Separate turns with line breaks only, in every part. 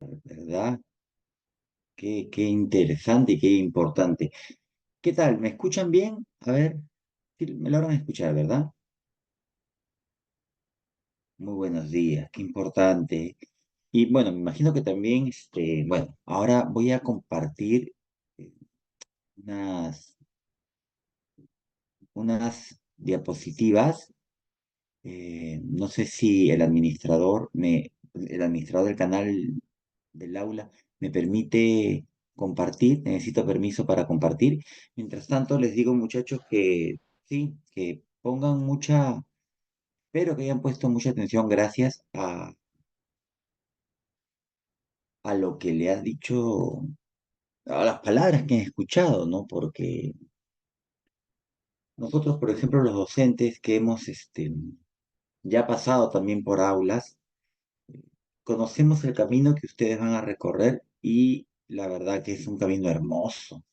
¿verdad? Qué interesante y qué importante. ¿Qué tal? ¿Me escuchan bien? A ver, sí, me logran escuchar, ¿verdad? Muy buenos días, qué importante. Y bueno, me imagino que también, bueno, ahora voy a compartir eh, unas, unas diapositivas. No sé si el administrador del canal del aula me permite compartir, necesito permiso para compartir. Mientras tanto, les digo, muchachos, que sí, que pongan mucha, espero que hayan puesto mucha atención gracias a lo que le has dicho, a las palabras que han escuchado, ¿no? Porque nosotros, por ejemplo, los docentes que hemos ya pasado también por aulas, conocemos el camino que ustedes van a recorrer y la verdad que es un camino hermoso.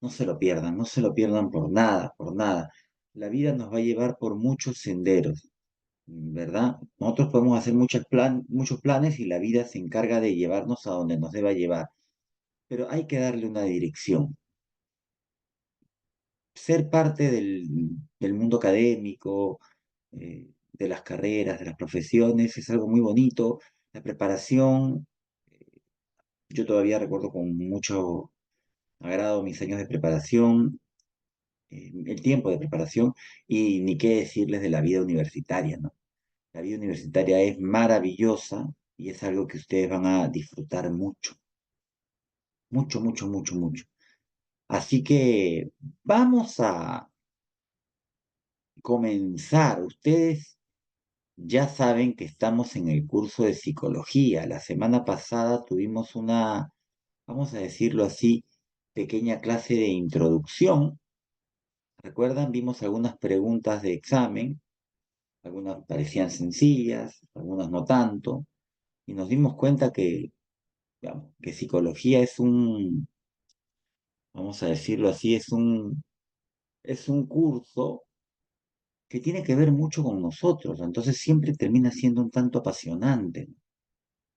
No se lo pierdan, no se lo pierdan por nada, por nada. La vida nos va a llevar por muchos senderos, ¿verdad? Nosotros podemos hacer muchos planes y la vida se encarga de llevarnos a donde nos deba llevar, pero hay que darle una dirección. Ser parte del mundo académico, de las carreras, de las profesiones, es algo muy bonito. La preparación, yo todavía recuerdo con mucho agrado mis años de preparación, el tiempo de preparación y ni qué decirles de la vida universitaria, ¿no? La vida universitaria es maravillosa y es algo que ustedes van a disfrutar mucho, mucho, mucho, mucho, mucho. Así que vamos a comenzar. Ustedes ya saben que estamos en el curso de psicología. La semana pasada tuvimos una, vamos a decirlo así, pequeña clase de introducción. ¿Recuerdan? Vimos algunas preguntas de examen, algunas parecían sencillas, algunas no tanto, y nos dimos cuenta que, digamos, que psicología es un, vamos a decirlo así, es un curso que tiene que ver mucho con nosotros, entonces siempre termina siendo un tanto apasionante.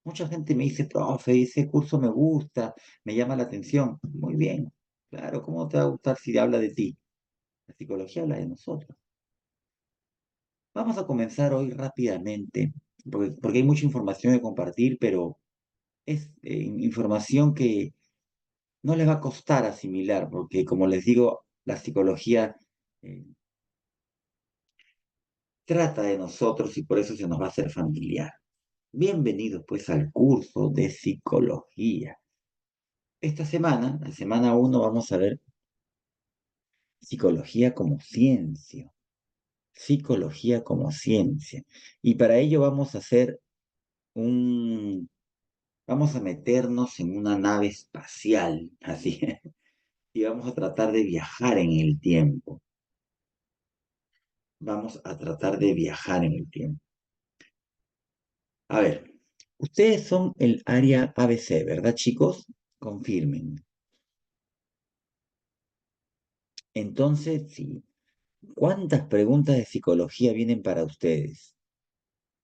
Mucha gente me dice, profe, ese curso me gusta, me llama la atención. Muy bien, claro, ¿cómo te va a gustar si habla de ti? La psicología habla de nosotros. Vamos a comenzar hoy rápidamente, porque hay mucha información de compartir, pero es información que no les va a costar asimilar, porque como les digo, la psicología eh, trata de nosotros y por eso se nos va a hacer familiar. Bienvenidos pues al curso de psicología. Esta semana, la semana uno, vamos a ver psicología como ciencia. Psicología como ciencia. Y para ello vamos a hacer un, vamos a meternos en una nave espacial, así, y vamos a tratar de viajar en el tiempo. Vamos a tratar de viajar en el tiempo. A ver, ustedes son el área ABC, ¿verdad, chicos? Confirmen. Entonces, sí. ¿Cuántas preguntas de psicología vienen para ustedes?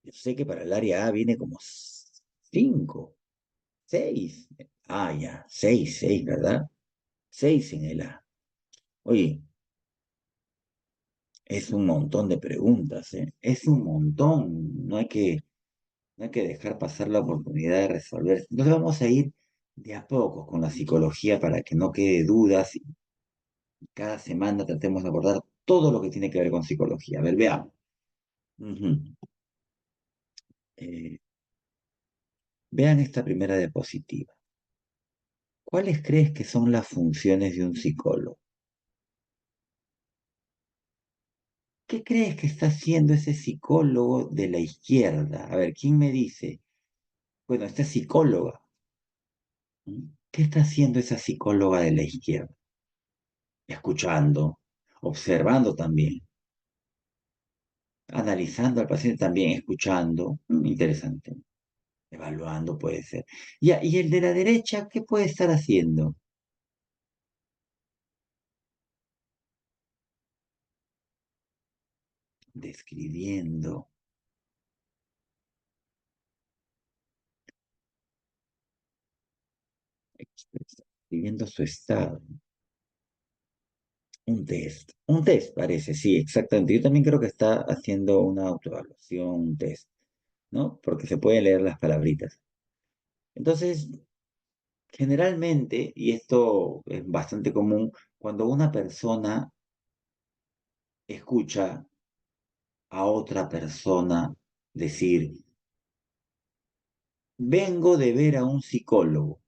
Yo sé que para el área A viene como 5, 6. Ah, ya, 6, 6, ¿verdad? 6 en el A. Oye, es un montón de preguntas, ¿eh? Es un montón. No hay que dejar pasar la oportunidad de resolver. Entonces vamos a ir de a poco con la psicología para que no quede dudas y cada semana tratemos de abordar todo lo que tiene que ver con psicología. A ver, veamos. Ujú. Eh, vean esta primera diapositiva. ¿Cuáles crees que son las funciones de un psicólogo? ¿Qué crees que está haciendo ese psicólogo de la izquierda? A ver, ¿quién me dice? Bueno, esta psicóloga. ¿Qué está haciendo esa psicóloga de la izquierda? Escuchando, observando también, analizando al paciente también, escuchando. Interesante. Evaluando puede ser. Ya, ¿y el de la derecha qué puede estar haciendo? Describiendo. Viviendo su estado. Un test parece, sí, exactamente. Yo también creo que está haciendo una autoevaluación, un test, ¿no? Porque se pueden leer las palabritas. Entonces, generalmente, y esto es bastante común, cuando una persona escucha a otra persona decir, vengo de ver a un psicólogo.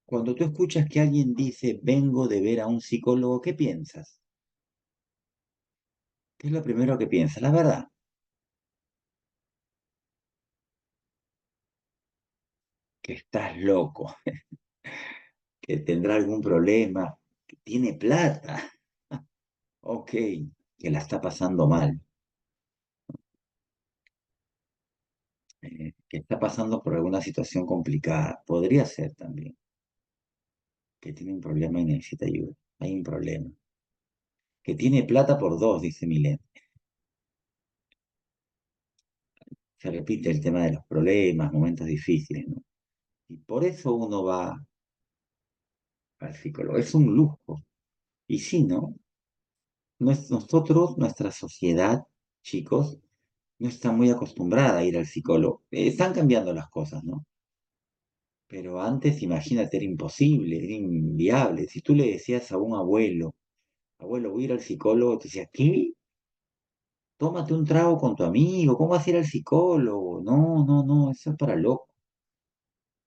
Cuando tú escuchas que alguien dice, vengo de ver a un psicólogo, ¿qué piensas? ¿Qué es lo primero que piensas? La verdad, que estás loco, que tendrá algún problema, que tiene plata, ok, que la está pasando mal, que está pasando por alguna situación complicada. Podría ser también que tiene un problema y necesita ayuda. Hay un problema. Que tiene plata por dos, dice Milet. Se repite el tema de los problemas, momentos difíciles, ¿no? Y por eso uno va al psicólogo. Es un lujo. Y sí, ¿no? Nosotros, nuestra sociedad, chicos, no está muy acostumbrada a ir al psicólogo. Están cambiando las cosas, ¿no? Pero antes, imagínate, era imposible, era inviable. Si tú le decías a un abuelo, abuelo, voy a ir al psicólogo, te decía, ¿qué? Tómate un trago con tu amigo, ¿cómo vas a ir al psicólogo? No, no, no, eso es para loco.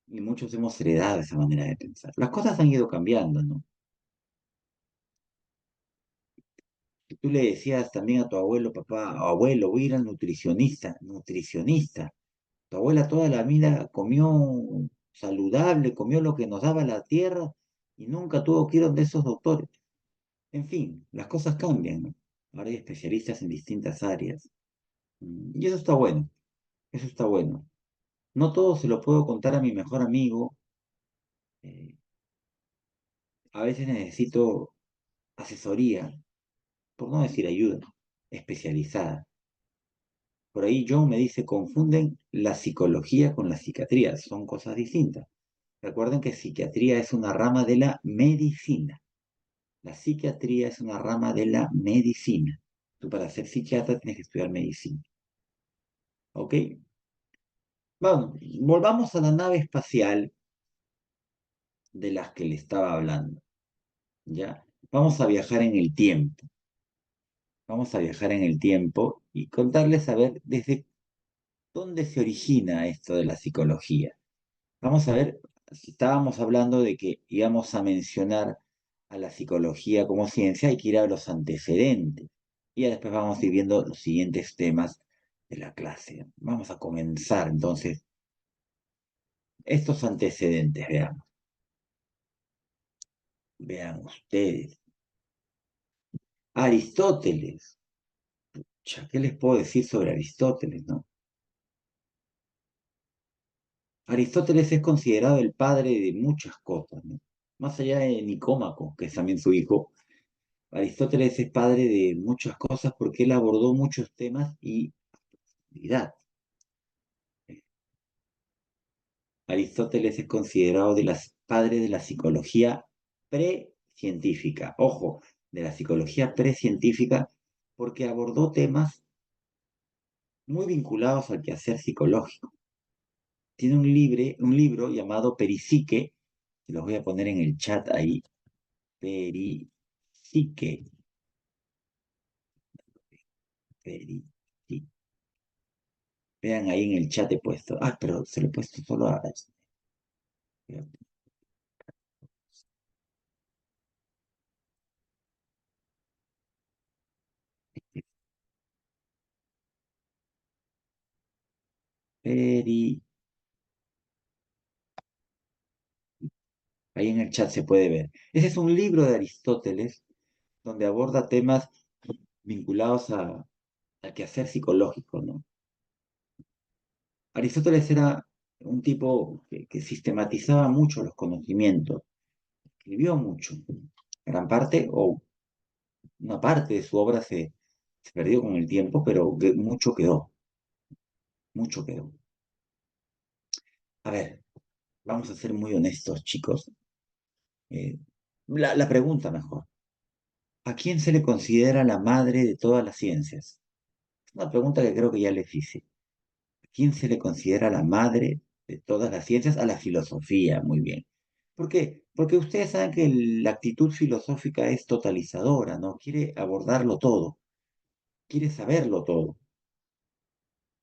Y muchos hemos heredado esa manera de pensar. Las cosas han ido cambiando, ¿no? Si tú le decías también a tu abuelo, papá, abuelo, voy a ir al nutricionista, nutricionista. Tu abuela toda la vida comió saludable, comió lo que nos daba la tierra y nunca tuvo que ir donde esos doctores. En fin, las cosas cambian, ¿no? Ahora hay especialistas en distintas áreas. Y eso está bueno, eso está bueno. No todo se lo puedo contar a mi mejor amigo. eh, a veces necesito asesoría, por no decir ayuda, especializada. Por ahí John me dice, confunden la psicología con la psiquiatría, son cosas distintas. Recuerden que psiquiatría es una rama de la medicina. La psiquiatría es una rama de la medicina. Tú para ser psiquiatra tienes que estudiar medicina. ¿Ok? Bueno, volvamos a la nave espacial de las que le estaba hablando. ¿Ya? Vamos a viajar en el tiempo. Vamos a viajar en el tiempo y contarles a ver desde dónde se origina esto de la psicología. Vamos a ver, si estábamos hablando de que íbamos a mencionar a la psicología como ciencia, hay que ir a los antecedentes. Y ya después vamos a ir viendo los siguientes temas de la clase. Vamos a comenzar entonces estos antecedentes, veamos. Vean ustedes. Aristóteles. ¿Qué les puedo decir sobre Aristóteles, no? Aristóteles es considerado el padre de muchas cosas, ¿no? Más allá de Nicómaco, que es también su hijo, Aristóteles es padre de muchas cosas porque él abordó muchos temas y habilidad. Aristóteles es considerado de las padres de la psicología precientífica. Ojo, de la psicología precientífica porque abordó temas muy vinculados al quehacer psicológico. Tiene un libro llamado Peripsique, que los voy a poner en el chat ahí. Peripsique. Peripsique. Vean ahí en el chat he puesto. Ah, pero se lo he puesto solo a... Peri... Ahí en el chat se puede ver. Ese es un libro de Aristóteles donde aborda temas vinculados al quehacer psicológico, ¿no? Aristóteles era un tipo que sistematizaba mucho los conocimientos, escribió mucho. Gran parte o una parte de su obra se perdió con el tiempo, pero mucho quedó, mucho quedó. A ver, vamos a ser muy honestos, chicos. Eh, la pregunta mejor. ¿A quién se le considera la madre de todas las ciencias? Es una pregunta que creo que ya les hice. ¿A quién se le considera la madre de todas las ciencias? A la filosofía, muy bien. ¿Por qué? Porque ustedes saben que la actitud filosófica es totalizadora, ¿no? Quiere abordarlo todo, quiere saberlo todo.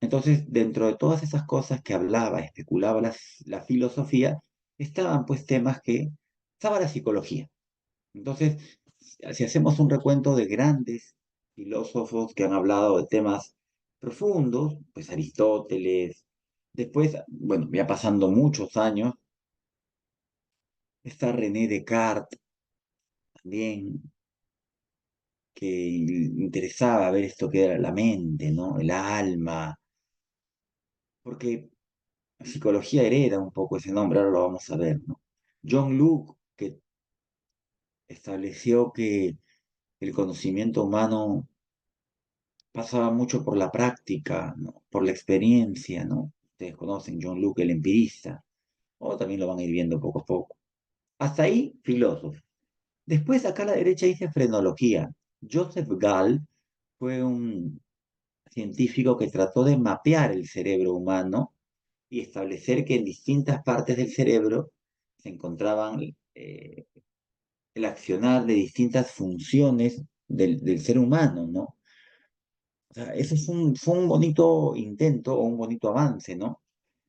Entonces, dentro de todas esas cosas que hablaba, especulaba la filosofía, estaban pues temas que estaba la psicología. Entonces, si hacemos un recuento de grandes filósofos que han hablado de temas profundos, pues Aristóteles, después, bueno, ya pasando muchos años, está René Descartes también, que interesaba ver esto que era la mente, ¿no? El alma, porque psicología hereda un poco ese nombre, ahora lo vamos a ver, ¿no? John Locke, que estableció que el conocimiento humano pasaba mucho por la práctica, ¿no? Por la experiencia, ¿no? Ustedes conocen John Locke, el empirista, o también lo van a ir viendo poco a poco. Hasta ahí, filósofo. Después, acá a la derecha dice frenología. Joseph Gall fue un científico que trató de mapear el cerebro humano y establecer que en distintas partes del cerebro se encontraban el accionar de distintas funciones del ser humano, ¿no? O sea, eso fue un bonito intento o un bonito avance, ¿no?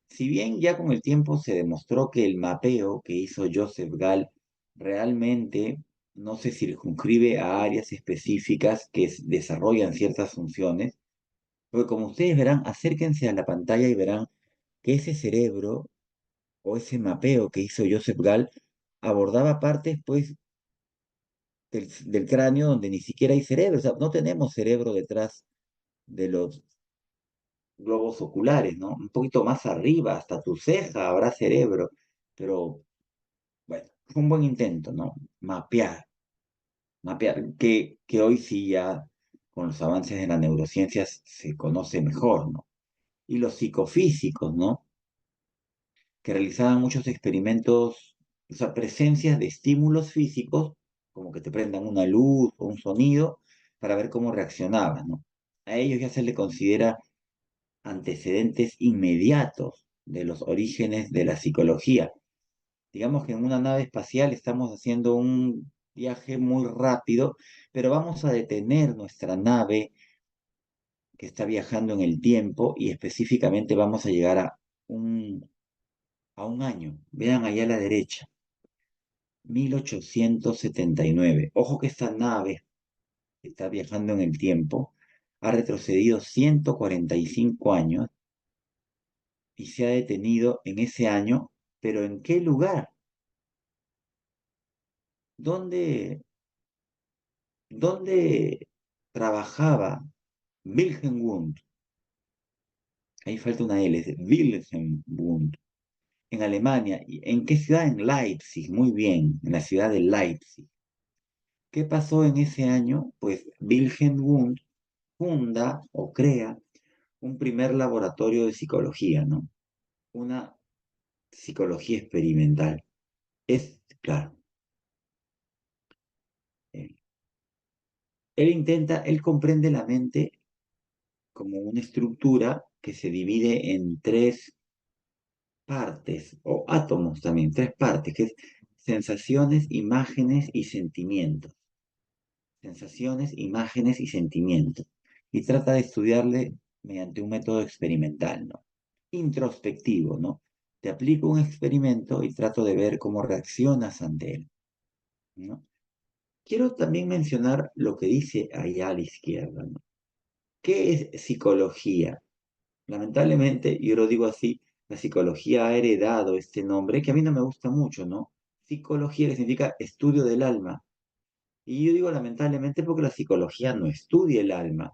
Si bien ya con el tiempo se demostró que el mapeo que hizo Joseph Gall realmente no se circunscribe a áreas específicas que desarrollan ciertas funciones, porque como ustedes verán, acérquense a la pantalla y verán que ese cerebro o ese mapeo que hizo Joseph Gall abordaba partes, pues, del cráneo donde ni siquiera hay cerebro. O sea, no tenemos cerebro detrás de los globos oculares, ¿no? Un poquito más arriba, hasta tu ceja habrá cerebro, pero bueno, fue un buen intento, ¿no? Mapear, que hoy sí ya con los avances de las neurociencias se conoce mejor, ¿no? Y los psicofísicos, ¿no? Que realizaban muchos experimentos, o sea, presencias de estímulos físicos, como que te prendan una luz o un sonido, para ver cómo reaccionaban, ¿no? A ellos ya se les considera antecedentes inmediatos de los orígenes de la psicología. Digamos que en una nave espacial estamos haciendo un viaje muy rápido, pero vamos a detener nuestra nave que está viajando en el tiempo y específicamente vamos a llegar a un año. Vean allá a la derecha, 1879. Ojo que esta nave que está viajando en el tiempo ha retrocedido 145 años y se ha detenido en ese año, pero ¿en qué lugar? ¿Dónde, dónde trabajaba Wilhelm Wundt? Ahí falta una L, es Wilhelm Wundt, en Alemania. ¿Y en qué ciudad? En Leipzig, muy bien, en la ciudad de Leipzig. ¿Qué pasó en ese año? Pues Wilhelm Wundt funda o crea un primer laboratorio de psicología, ¿no? Una psicología experimental. Es, claro, eh, él comprende la mente como una estructura que se divide en tres partes, o átomos también, tres partes, que es sensaciones, imágenes y sentimientos. Sensaciones, imágenes y sentimientos. Y trata de estudiarle mediante un método experimental, ¿no? Introspectivo, ¿no? Te aplico un experimento y trato de ver cómo reaccionas ante él, ¿no? Quiero también mencionar lo que dice allá a la izquierda, ¿no? ¿Qué es psicología? Lamentablemente, yo lo digo así, la psicología ha heredado este nombre que a mí no me gusta mucho, ¿no? Psicología que significa estudio del alma. Y yo digo lamentablemente porque la psicología no estudia el alma.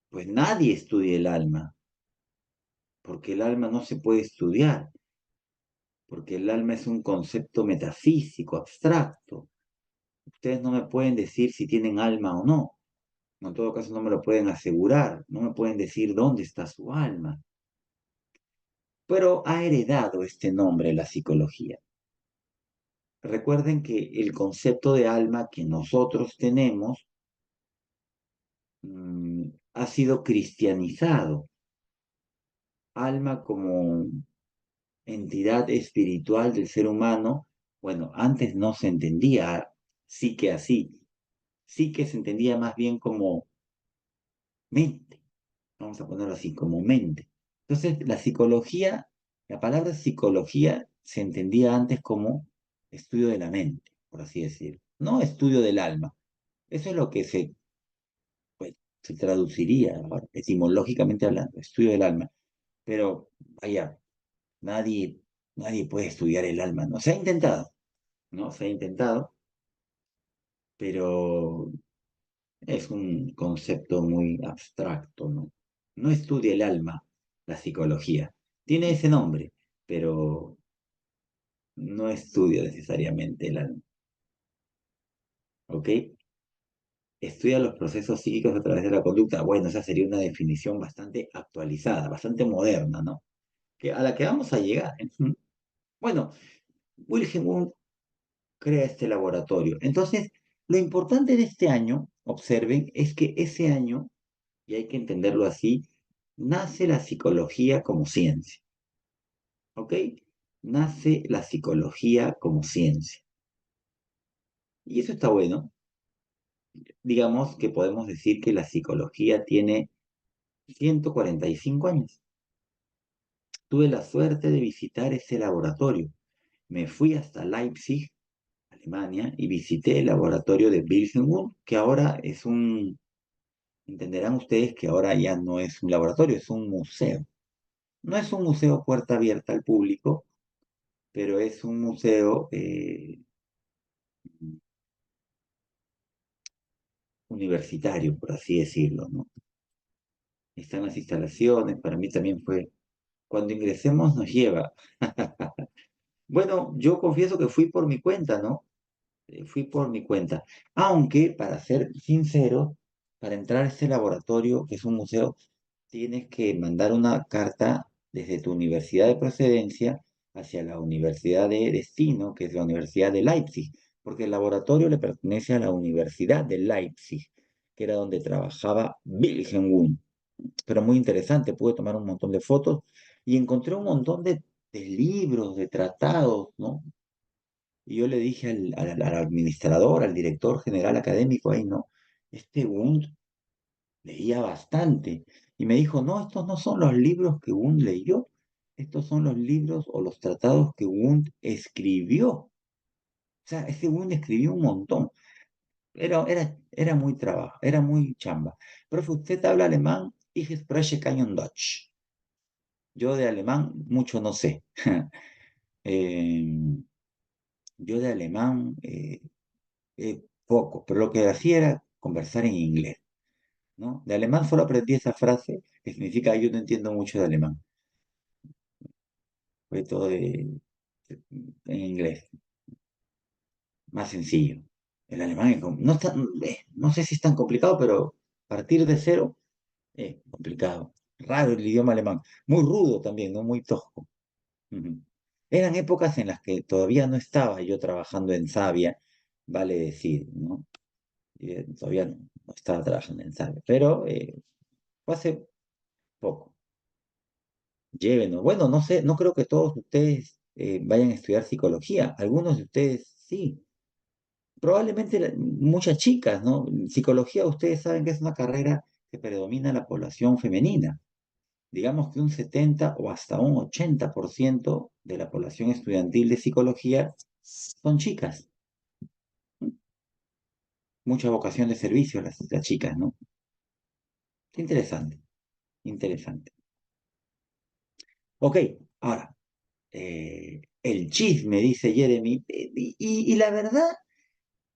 Pues nadie estudia el alma, porque el alma no se puede estudiar, porque el alma es un concepto metafísico, abstracto. Ustedes no me pueden decir si tienen alma o no. En todo caso, no me lo pueden asegurar, no me pueden decir dónde está su alma. pero ha heredado este nombre la psicología. Recuerden que el concepto de alma que nosotros tenemos ha sido cristianizado. Alma como entidad espiritual del ser humano, bueno, antes no se entendía sí que así, sí que se entendía más bien como mente, vamos a ponerlo así, como mente. Entonces, la psicología, la palabra psicología se entendía antes como estudio de la mente, por así decirlo, no estudio del alma. Eso es lo que pues, se traduciría, ahora, etimológicamente hablando, estudio del alma. Pero, vaya, nadie, nadie puede estudiar el alma, ¿no? Se ha intentado, ¿no? Se ha intentado, pero es un concepto muy abstracto, ¿no? No estudia el alma, la psicología. Tiene ese nombre, pero no estudia necesariamente el alma, ¿ok? Estudia los procesos psíquicos a través de la conducta. Bueno, esa sería una definición bastante actualizada, bastante moderna, ¿no? A la que vamos a llegar. ¿Eh? Bueno, Wilhelm Wundt crea este laboratorio. Entonces, lo importante de este año, observen, es que ese año, y hay que entenderlo así, nace la psicología como ciencia. ¿Ok? Nace la psicología como ciencia. Y eso está bueno. Digamos que podemos decir que la psicología tiene 145 años. Tuve la suerte de visitar ese laboratorio. Me fui hasta Leipzig, Alemania, y visité el laboratorio de Wilhelm Wundt, que ahora es entenderán ustedes que ahora ya no es un laboratorio, es un museo. No es un museo puerta abierta al público, pero es un museo universitario, por así decirlo, ¿no? Están las instalaciones, para mí también fue, cuando ingresemos nos lleva. Bueno, yo confieso que fui por mi cuenta, ¿no? Fui por mi cuenta. Aunque, para ser sincero, para entrar a este laboratorio, que es un museo, tienes que mandar una carta desde tu universidad de procedencia hacia la universidad de destino, que es la Universidad de Leipzig, porque el laboratorio le pertenece a la Universidad de Leipzig, que era donde trabajaba Wilhelm Wundt. Pero muy interesante, pude tomar un montón de fotos y encontré un montón de libros, de tratados, ¿no? Y yo le dije al administrador, al director general académico ahí, ¿no? Este Wundt leía bastante. Y me dijo, no, estos no son los libros que Wundt leyó, estos son los libros o los tratados que Wundt escribió. O sea, ese Wundt escribió un montón. Era muy trabajo, era muy chamba. Profe, ¿usted habla alemán? Ich spreche kein Deutsch. Yo de alemán mucho no sé. Eh, yo de alemán poco, pero lo que hacía era conversar en inglés, ¿no? De alemán solo aprendí esa frase que significa yo no entiendo mucho de alemán. Fue todo en inglés, más sencillo. El alemán no, no sé si es tan complicado, pero partir de cero es complicado. Raro el idioma alemán. Muy rudo también, ¿no? Muy tosco. Ujú. Eran épocas en las que todavía no estaba yo trabajando en Savia, vale decir, ¿no? Todavía no estaba trabajando en Savia, pero fue hace poco. Llévenos. Bueno, no sé, no creo que todos ustedes vayan a estudiar psicología. Algunos de ustedes sí. Probablemente muchas chicas, ¿no? Psicología, ustedes saben que es una carrera que predomina en la población femenina. Digamos que un 70 o hasta un 80% de la población estudiantil de psicología son chicas. Mucha vocación de servicio las chicas, ¿no? Qué interesante, interesante. Ok, ahora, el chisme, dice Jeremy, y la verdad,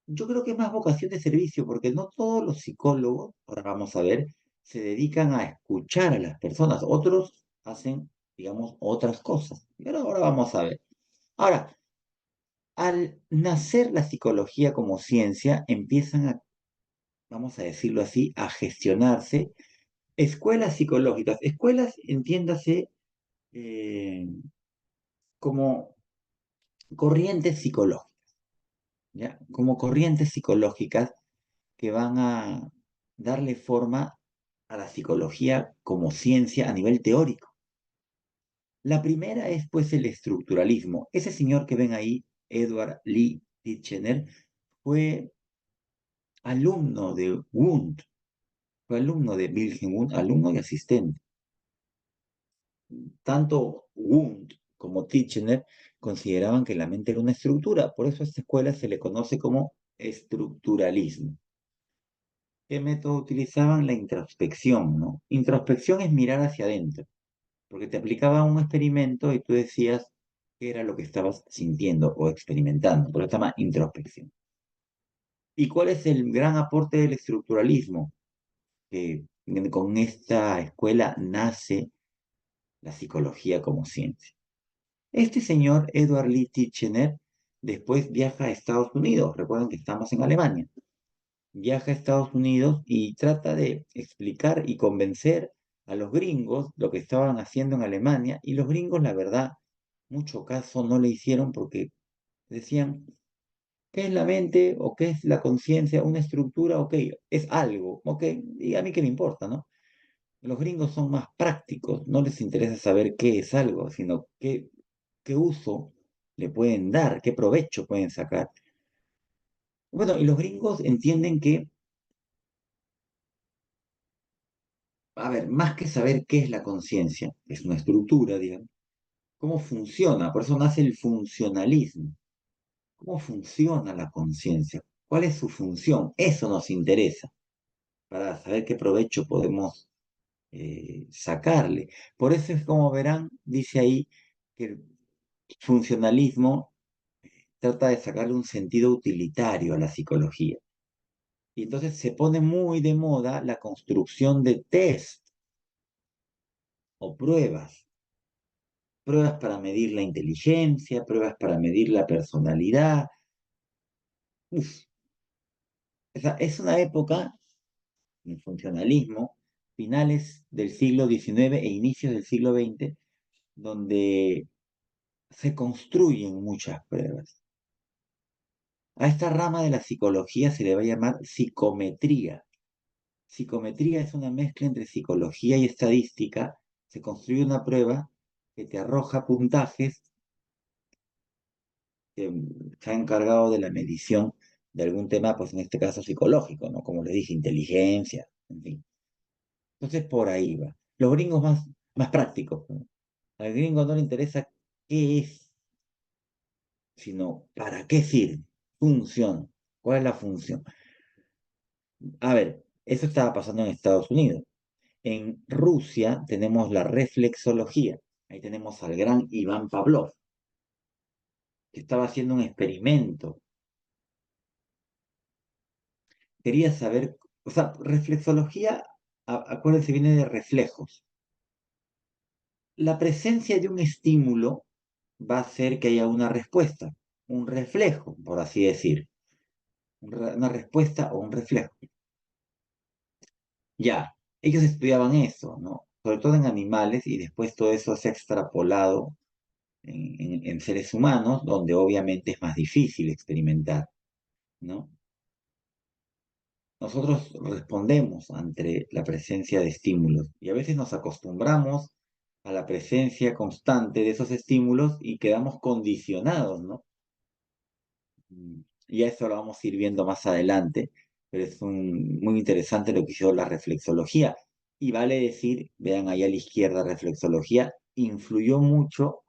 yo creo que es más vocación de servicio, porque no todos los psicólogos, ahora vamos a ver, se dedican a escuchar a las personas. Otros hacen, digamos, otras cosas. Pero ahora vamos a ver. Ahora, al nacer la psicología como ciencia, empiezan a, vamos a decirlo así, a gestionarse escuelas psicológicas. Escuelas, entiéndase, eh, como corrientes psicológicas, ¿ya? Como corrientes psicológicas que van a darle forma a la psicología como ciencia a nivel teórico. La primera es pues el estructuralismo. Ese señor que ven ahí, Edward Lee Titchener, fue alumno de Wundt, fue alumno de Wilhelm Wundt, alumno y asistente. Tanto Wundt como Titchener consideraban que la mente era una estructura, por eso a esta escuela se le conoce como estructuralismo. ¿Qué método utilizaban? La introspección, ¿no? Introspección es mirar hacia adentro, porque te aplicaba un experimento y tú decías qué era lo que estabas sintiendo o experimentando, por eso se llama introspección. ¿Y cuál es el gran aporte del estructuralismo? Que con esta escuela nace la psicología como ciencia. Este señor, Edward Lee Titchener, después viaja a Estados Unidos. Recuerden que estamos en Alemania. Viaja a Estados Unidos y trata de explicar y convencer a los gringos lo que estaban haciendo en Alemania. Y los gringos, la verdad, mucho caso no le hicieron porque decían, ¿qué es la mente o qué es la conciencia? Una estructura, ok, es algo, ok, y a mí qué me importa, ¿no? Los gringos son más prácticos, no les interesa saber qué es algo, sino qué uso le pueden dar, qué provecho pueden sacar. Bueno, y los gringos entienden que, a ver, más que saber qué es la conciencia, es una estructura, digamos, cómo funciona, por eso nace el funcionalismo. ¿Cómo funciona la conciencia? ¿Cuál es su función? Eso nos interesa para saber qué provecho podemos sacarle. Por eso es como verán, dice ahí que el funcionalismo trata de sacarle un sentido utilitario a la psicología. Y entonces se pone muy de moda la construcción de test o pruebas. Pruebas para medir la inteligencia, pruebas para medir la personalidad. Uf, es una época, el funcionalismo, finales del siglo XIX e inicios del siglo XX, donde se construyen muchas pruebas. A esta rama de la psicología se le va a llamar psicometría. Psicometría es una mezcla entre psicología y estadística. Se construye una prueba que te arroja puntajes que se ha encargado de la medición de algún tema, pues en este caso psicológico, ¿no? Como le dije, inteligencia, en fin. Entonces por ahí va. Los gringos más prácticos, ¿no? Al gringo no le interesa qué es, sino para qué sirve, funciona, cuál es la función. A ver, eso estaba pasando en Estados Unidos. En Rusia tenemos la reflexología. Ahí tenemos al gran Iván Pavlov, que estaba haciendo un experimento. Quería saber, o sea, reflexología, acuérdense, viene de reflejos. La presencia de un estímulo va a hacer que haya una respuesta, un reflejo, por así decir. Una respuesta o un reflejo. Ya, ellos estudiaban eso, ¿no? Sobre todo en animales y después todo eso se ha extrapolado en seres humanos, donde obviamente es más difícil experimentar, ¿no? Nosotros respondemos ante la presencia de estímulos y a veces nos acostumbramos a la presencia constante de esos estímulos y quedamos condicionados, ¿no? Y a eso lo vamos a ir viendo más adelante, pero es muy interesante lo que hizo la reflexología. Y vale decir, vean ahí a la izquierda, reflexología influyó mucho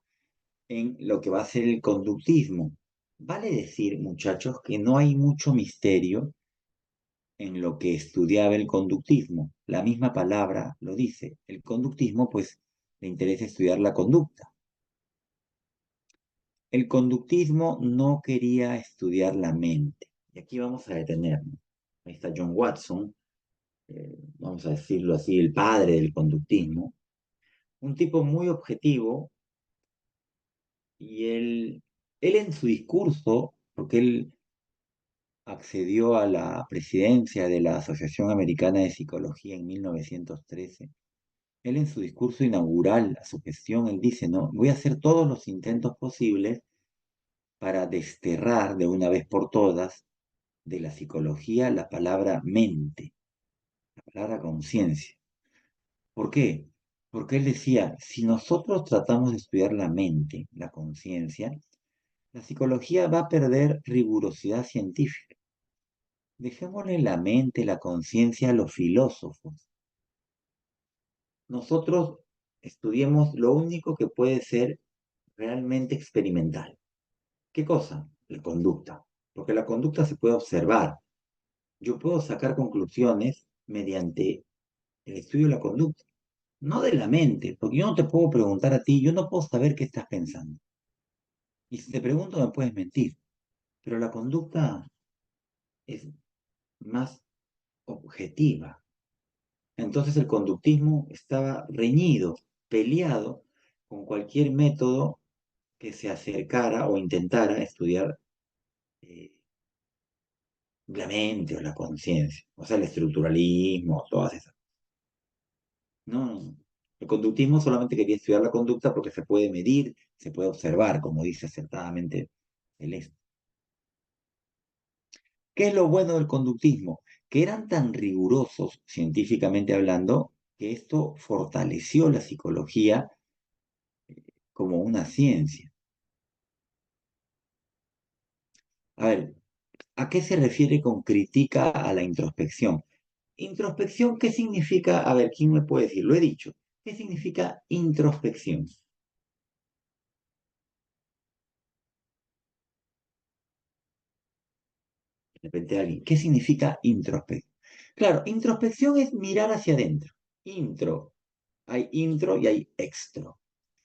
en lo que va a ser el conductismo. Vale decir, muchachos, que no hay mucho misterio en lo que estudiaba el conductismo. La misma palabra lo dice. El conductismo, pues, le interesa estudiar la conducta. El conductismo no quería estudiar la mente. Y aquí vamos a detenernos. Ahí está John Watson, vamos a decirlo así, el padre del conductismo. Un tipo muy objetivo y él en su discurso, porque él accedió a la presidencia de la Asociación Americana de Psicología en 1913, Él en su discurso inaugural a su gestión, él dice, ¿no? Voy a hacer todos los intentos posibles para desterrar de una vez por todas de la psicología la palabra mente, la palabra conciencia. ¿Por qué? Porque él decía, si nosotros tratamos de estudiar la mente, la conciencia, la psicología va a perder rigurosidad científica. Dejémosle la mente, la conciencia a los filósofos. Nosotros estudiemos lo único que puede ser realmente experimental. ¿Qué cosa? La conducta. Porque la conducta se puede observar. Yo puedo sacar conclusiones mediante el estudio de la conducta, no de la mente, porque yo no te puedo preguntar a ti, yo no puedo saber qué estás pensando. Y si te pregunto me puedes mentir, pero la conducta es más objetiva. Entonces el conductismo estaba reñido, peleado con cualquier método que se acercara o intentara estudiar eh, la mente o la conciencia, o sea, el estructuralismo, todas esas. No, no, no. El conductismo solamente quería estudiar la conducta porque se puede medir, se puede observar, como dice acertadamente Celeste. ¿Qué es lo bueno del conductismo? Que eran tan rigurosos, científicamente hablando, que esto fortaleció la psicología como una ciencia. A ver, ¿a qué se refiere con crítica a la introspección? Introspección, ¿qué significa? A ver, ¿quién me puede decir? Lo he dicho. ¿Qué significa introspección? De repente alguien, ¿qué significa introspección? Claro, introspección es mirar hacia adentro. Intro. Hay intro y hay extro.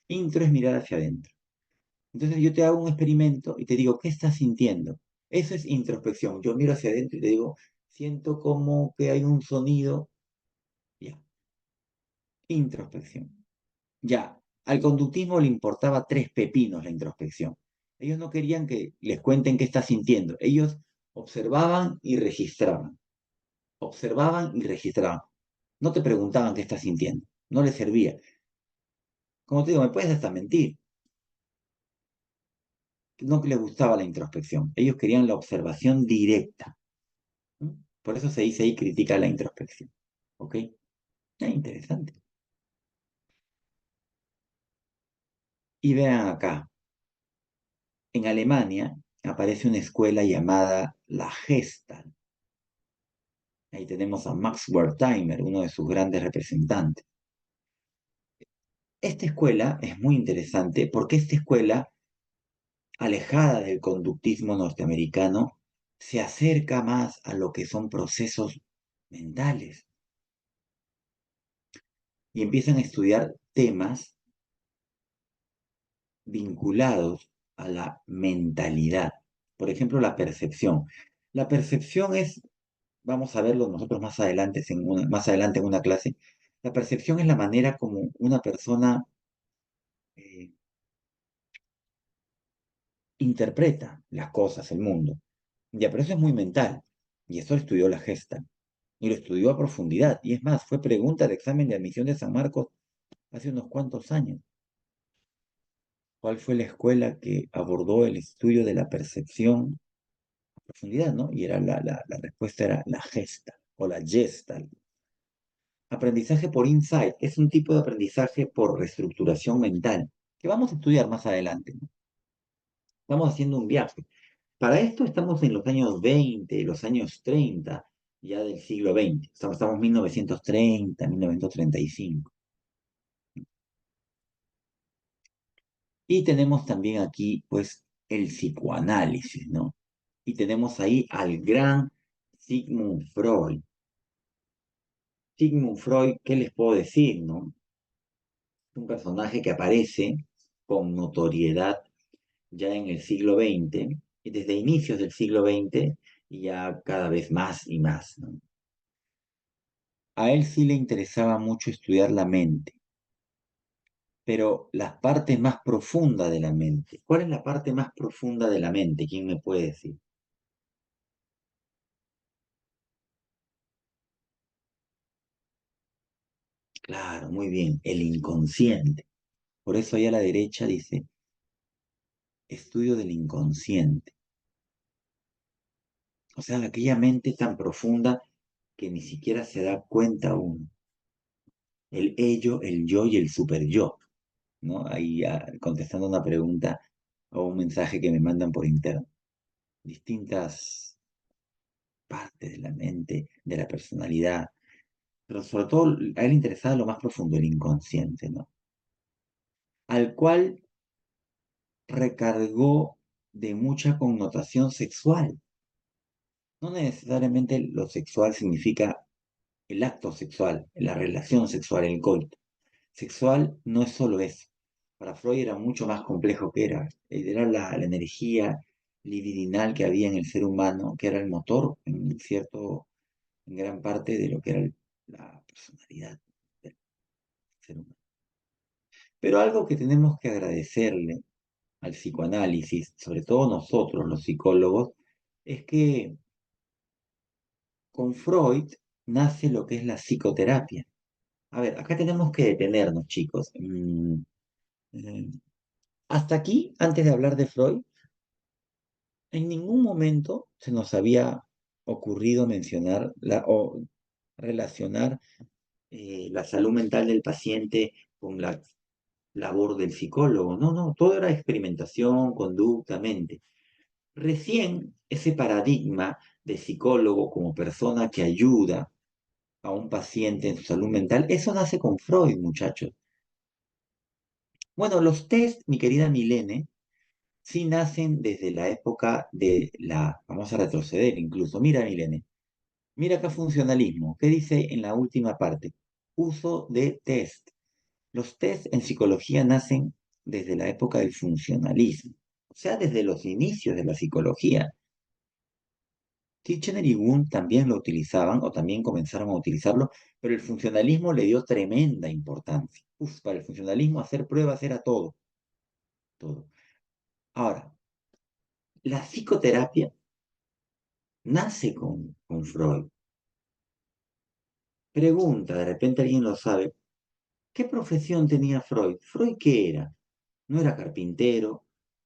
Intro es mirar hacia adentro. Entonces yo te hago un experimento y te digo, ¿qué estás sintiendo? Eso es introspección. Yo miro hacia adentro y te digo, siento como que hay un sonido. Ya, introspección. Ya, al conductismo le importaba tres pepinos la introspección. Ellos no querían que les cuenten qué estás sintiendo. Ellos observaban y registraban. Observaban y registraban. No te preguntaban qué estás sintiendo. No les servía. Como te digo, me puedes hasta mentir. No les gustaba la introspección. Ellos querían la observación directa. ¿Mm? Por eso se dice ahí critica la introspección. ¿Ok? Interesante. Y vean acá. En Alemania aparece una escuela llamada la Gestalt. Ahí tenemos a Max Wertheimer, uno de sus grandes representantes. Esta escuela es muy interesante porque esta escuela, alejada del conductismo norteamericano, se acerca más a lo que son procesos mentales y empiezan a estudiar temas vinculados a la mentalidad. Por ejemplo, la percepción. La percepción es, vamos a verlo nosotros más adelante en una clase, la percepción es la manera como una persona eh, interpreta las cosas, el mundo. Ya, pero eso es muy mental. Y eso lo estudió la Gesta. Y lo estudió a profundidad. Y es más, fue pregunta de examen de admisión de San Marcos hace unos cuantos años. ¿Cuál fue la escuela que abordó el estudio de la percepción a profundidad, no? Y era la respuesta era la Gesta o la Gestalt. Aprendizaje por insight es un tipo de aprendizaje por reestructuración mental que vamos a estudiar más adelante, ¿no? Estamos haciendo un viaje. Para esto estamos en los años 20, los años 30, ya del siglo XX. Estamos en 1930, 1935. Y tenemos también aquí, pues, el psicoanálisis, ¿no? Y tenemos ahí al gran Sigmund Freud. Sigmund Freud, ¿qué les puedo decir, no? Un personaje que aparece con notoriedad ya en el siglo XX, y desde inicios del siglo XX, y ya cada vez más y más, ¿no? A él sí le interesaba mucho estudiar la mente, pero las partes más profundas de la mente. ¿Cuál es la parte más profunda de la mente? ¿Quién me puede decir? Claro, muy bien, el inconsciente. Por eso ahí a la derecha dice estudio del inconsciente. O sea, de aquella mente tan profunda que ni siquiera se da cuenta uno. El ello, el yo y el super yo, ¿no? Ahí contestando una pregunta o un mensaje que me mandan por interno. Distintas partes de la mente, de la personalidad, pero sobre todo a él le interesaba lo más profundo, el inconsciente, ¿no? Al cual recargó de mucha connotación sexual. No necesariamente lo sexual significa el acto sexual, la relación sexual, el coito. Sexual no es solo eso. Para Freud era mucho más complejo que era la energía libidinal que había en el ser humano, que era el motor en gran parte de lo que era la personalidad del ser humano. Pero algo que tenemos que agradecerle al psicoanálisis, sobre todo nosotros los psicólogos, es que con Freud nace lo que es la psicoterapia. A ver, acá tenemos que detenernos, chicos. Eh, Hasta aquí, antes de hablar de Freud, en ningún momento se nos había ocurrido mencionar o relacionar la salud mental del paciente con la labor del psicólogo. No, no, todo era experimentación, conducta, mente. Recién ese paradigma de psicólogo como persona que ayuda a un paciente en su salud mental, eso nace con Freud, muchachos. Bueno, los test, mi querida Milene, sí nacen desde la época de vamos a retroceder incluso. Mira, Milene, mira acá funcionalismo. ¿Qué dice en la última parte? Uso de test. Los test en psicología nacen desde la época del funcionalismo, o sea, desde los inicios de la psicología. Titchener y Wundt también lo utilizaban o también comenzaron a utilizarlo, pero el funcionalismo le dio tremenda importancia. Uf, para el funcionalismo hacer pruebas era todo, todo. Ahora, la psicoterapia nace con Freud. Pregunta, de repente alguien lo sabe, ¿qué profesión tenía Freud? ¿Freud qué era? No era carpintero,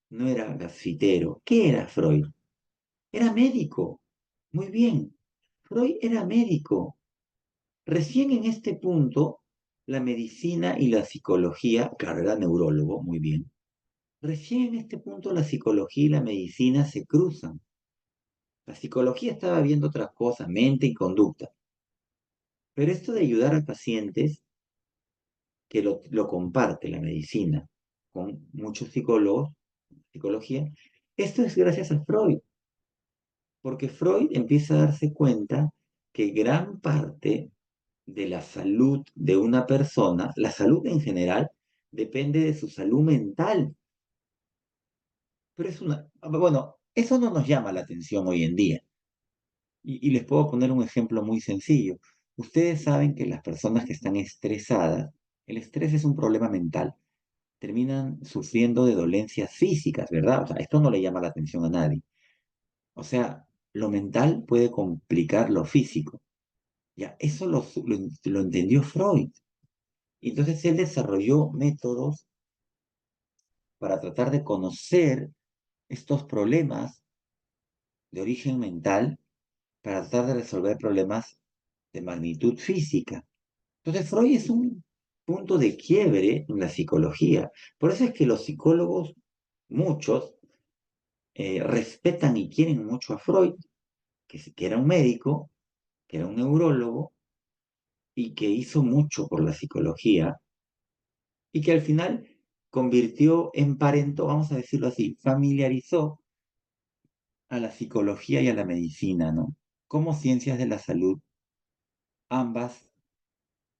no era gasfitero. ¿Qué era Freud? Era médico. Muy bien. Freud era médico. Recién en este punto, la medicina y la psicología, claro, era neurólogo, muy bien. Recién en este punto la psicología y la medicina se cruzan. La psicología estaba viendo otras cosas, mente y conducta. Pero esto de ayudar a pacientes, que lo comparte la medicina con muchos psicólogos, psicología, esto es gracias a Freud, porque Freud empieza a darse cuenta que gran parte de la salud de una persona, la salud en general, depende de su salud mental. Pero bueno, eso no nos llama la atención hoy en día. Y les puedo poner un ejemplo muy sencillo. Ustedes saben que las personas que están estresadas, el estrés es un problema mental, terminan sufriendo de dolencias físicas, ¿verdad? O sea, esto no le llama la atención a nadie. O sea, lo mental puede complicar lo físico. Ya, eso lo entendió Freud. Y entonces él desarrolló métodos para tratar de conocer estos problemas de origen mental, para tratar de resolver problemas de magnitud física. Entonces Freud es un punto de quiebre en la psicología. Por eso es que los psicólogos, muchos, respetan y quieren mucho a Freud, que era un médico, que era un neurólogo y que hizo mucho por la psicología y que al final convirtió, emparentó, vamos a decirlo así, familiarizó a la psicología y a la medicina, ¿no? Como ciencias de la salud, ambas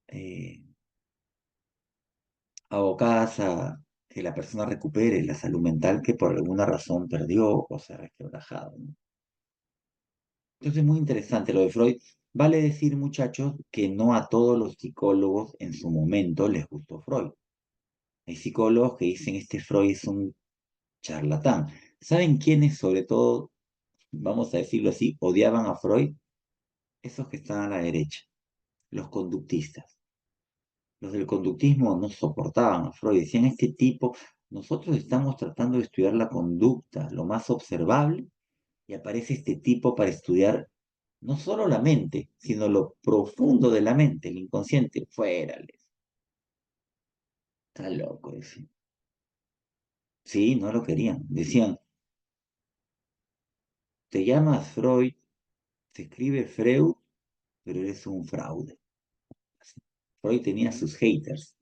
eh, abocadas a que la persona recupere la salud mental que por alguna razón perdió o se ha resquebrajado, ¿no? Entonces es muy interesante lo de Freud. Vale decir, muchachos, que no a todos los psicólogos en su momento les gustó Freud. Hay psicólogos que dicen, este Freud es un charlatán. ¿Saben quiénes, sobre todo, vamos a decirlo así, odiaban a Freud? Esos que están a la derecha, los conductistas. Los del conductismo no soportaban a Freud, decían, este tipo, nosotros estamos tratando de estudiar la conducta, lo más observable, y aparece este tipo para estudiar no solo la mente, sino lo profundo de la mente, el inconsciente. Fuera, está loco ese. Sí, no lo querían. Decían, te llamas Freud, se escribe Freud, pero eres un fraude. Freud tenía sus haters.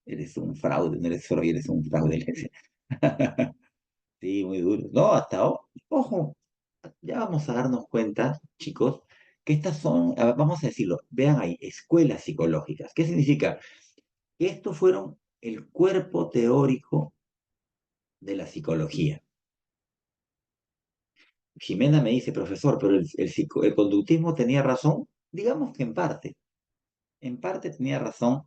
Eres un fraude, no eres Freud, eres un fraude. Le decía. Sí, muy duro. No, ojo, ya vamos a darnos cuenta, chicos, que estas son, vamos a decirlo, vean ahí, escuelas psicológicas. ¿Qué significa? Que estos fueron el cuerpo teórico de la psicología. Jimena me dice, profesor, pero el conductismo tenía razón. Digamos que en parte tenía razón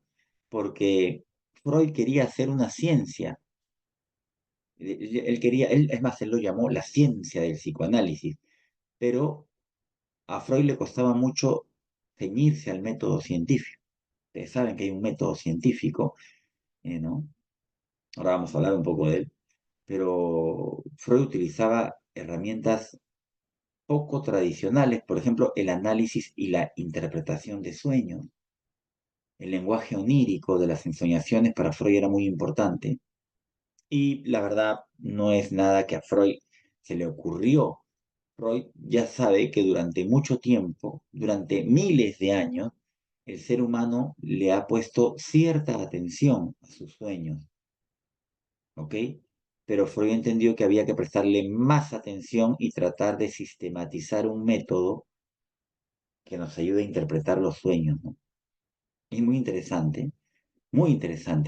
porque Freud quería hacer una ciencia. Él quería, es más, él lo llamó la ciencia del psicoanálisis, pero a Freud le costaba mucho ceñirse al método científico. Ustedes saben que hay un método científico, ¿no? Ahora vamos a hablar un poco de él, pero Freud utilizaba herramientas poco tradicionales, por ejemplo, el análisis y la interpretación de sueños. El lenguaje onírico de las ensoñaciones para Freud era muy importante. Y la verdad, no es nada que a Freud se le ocurrió. Freud ya sabe que durante mucho tiempo, durante miles de años, el ser humano le ha puesto cierta atención a sus sueños, ¿ok? Pero Freud entendió que había que prestarle más atención y tratar de sistematizar un método que nos ayude a interpretar los sueños, ¿no? Es muy interesante,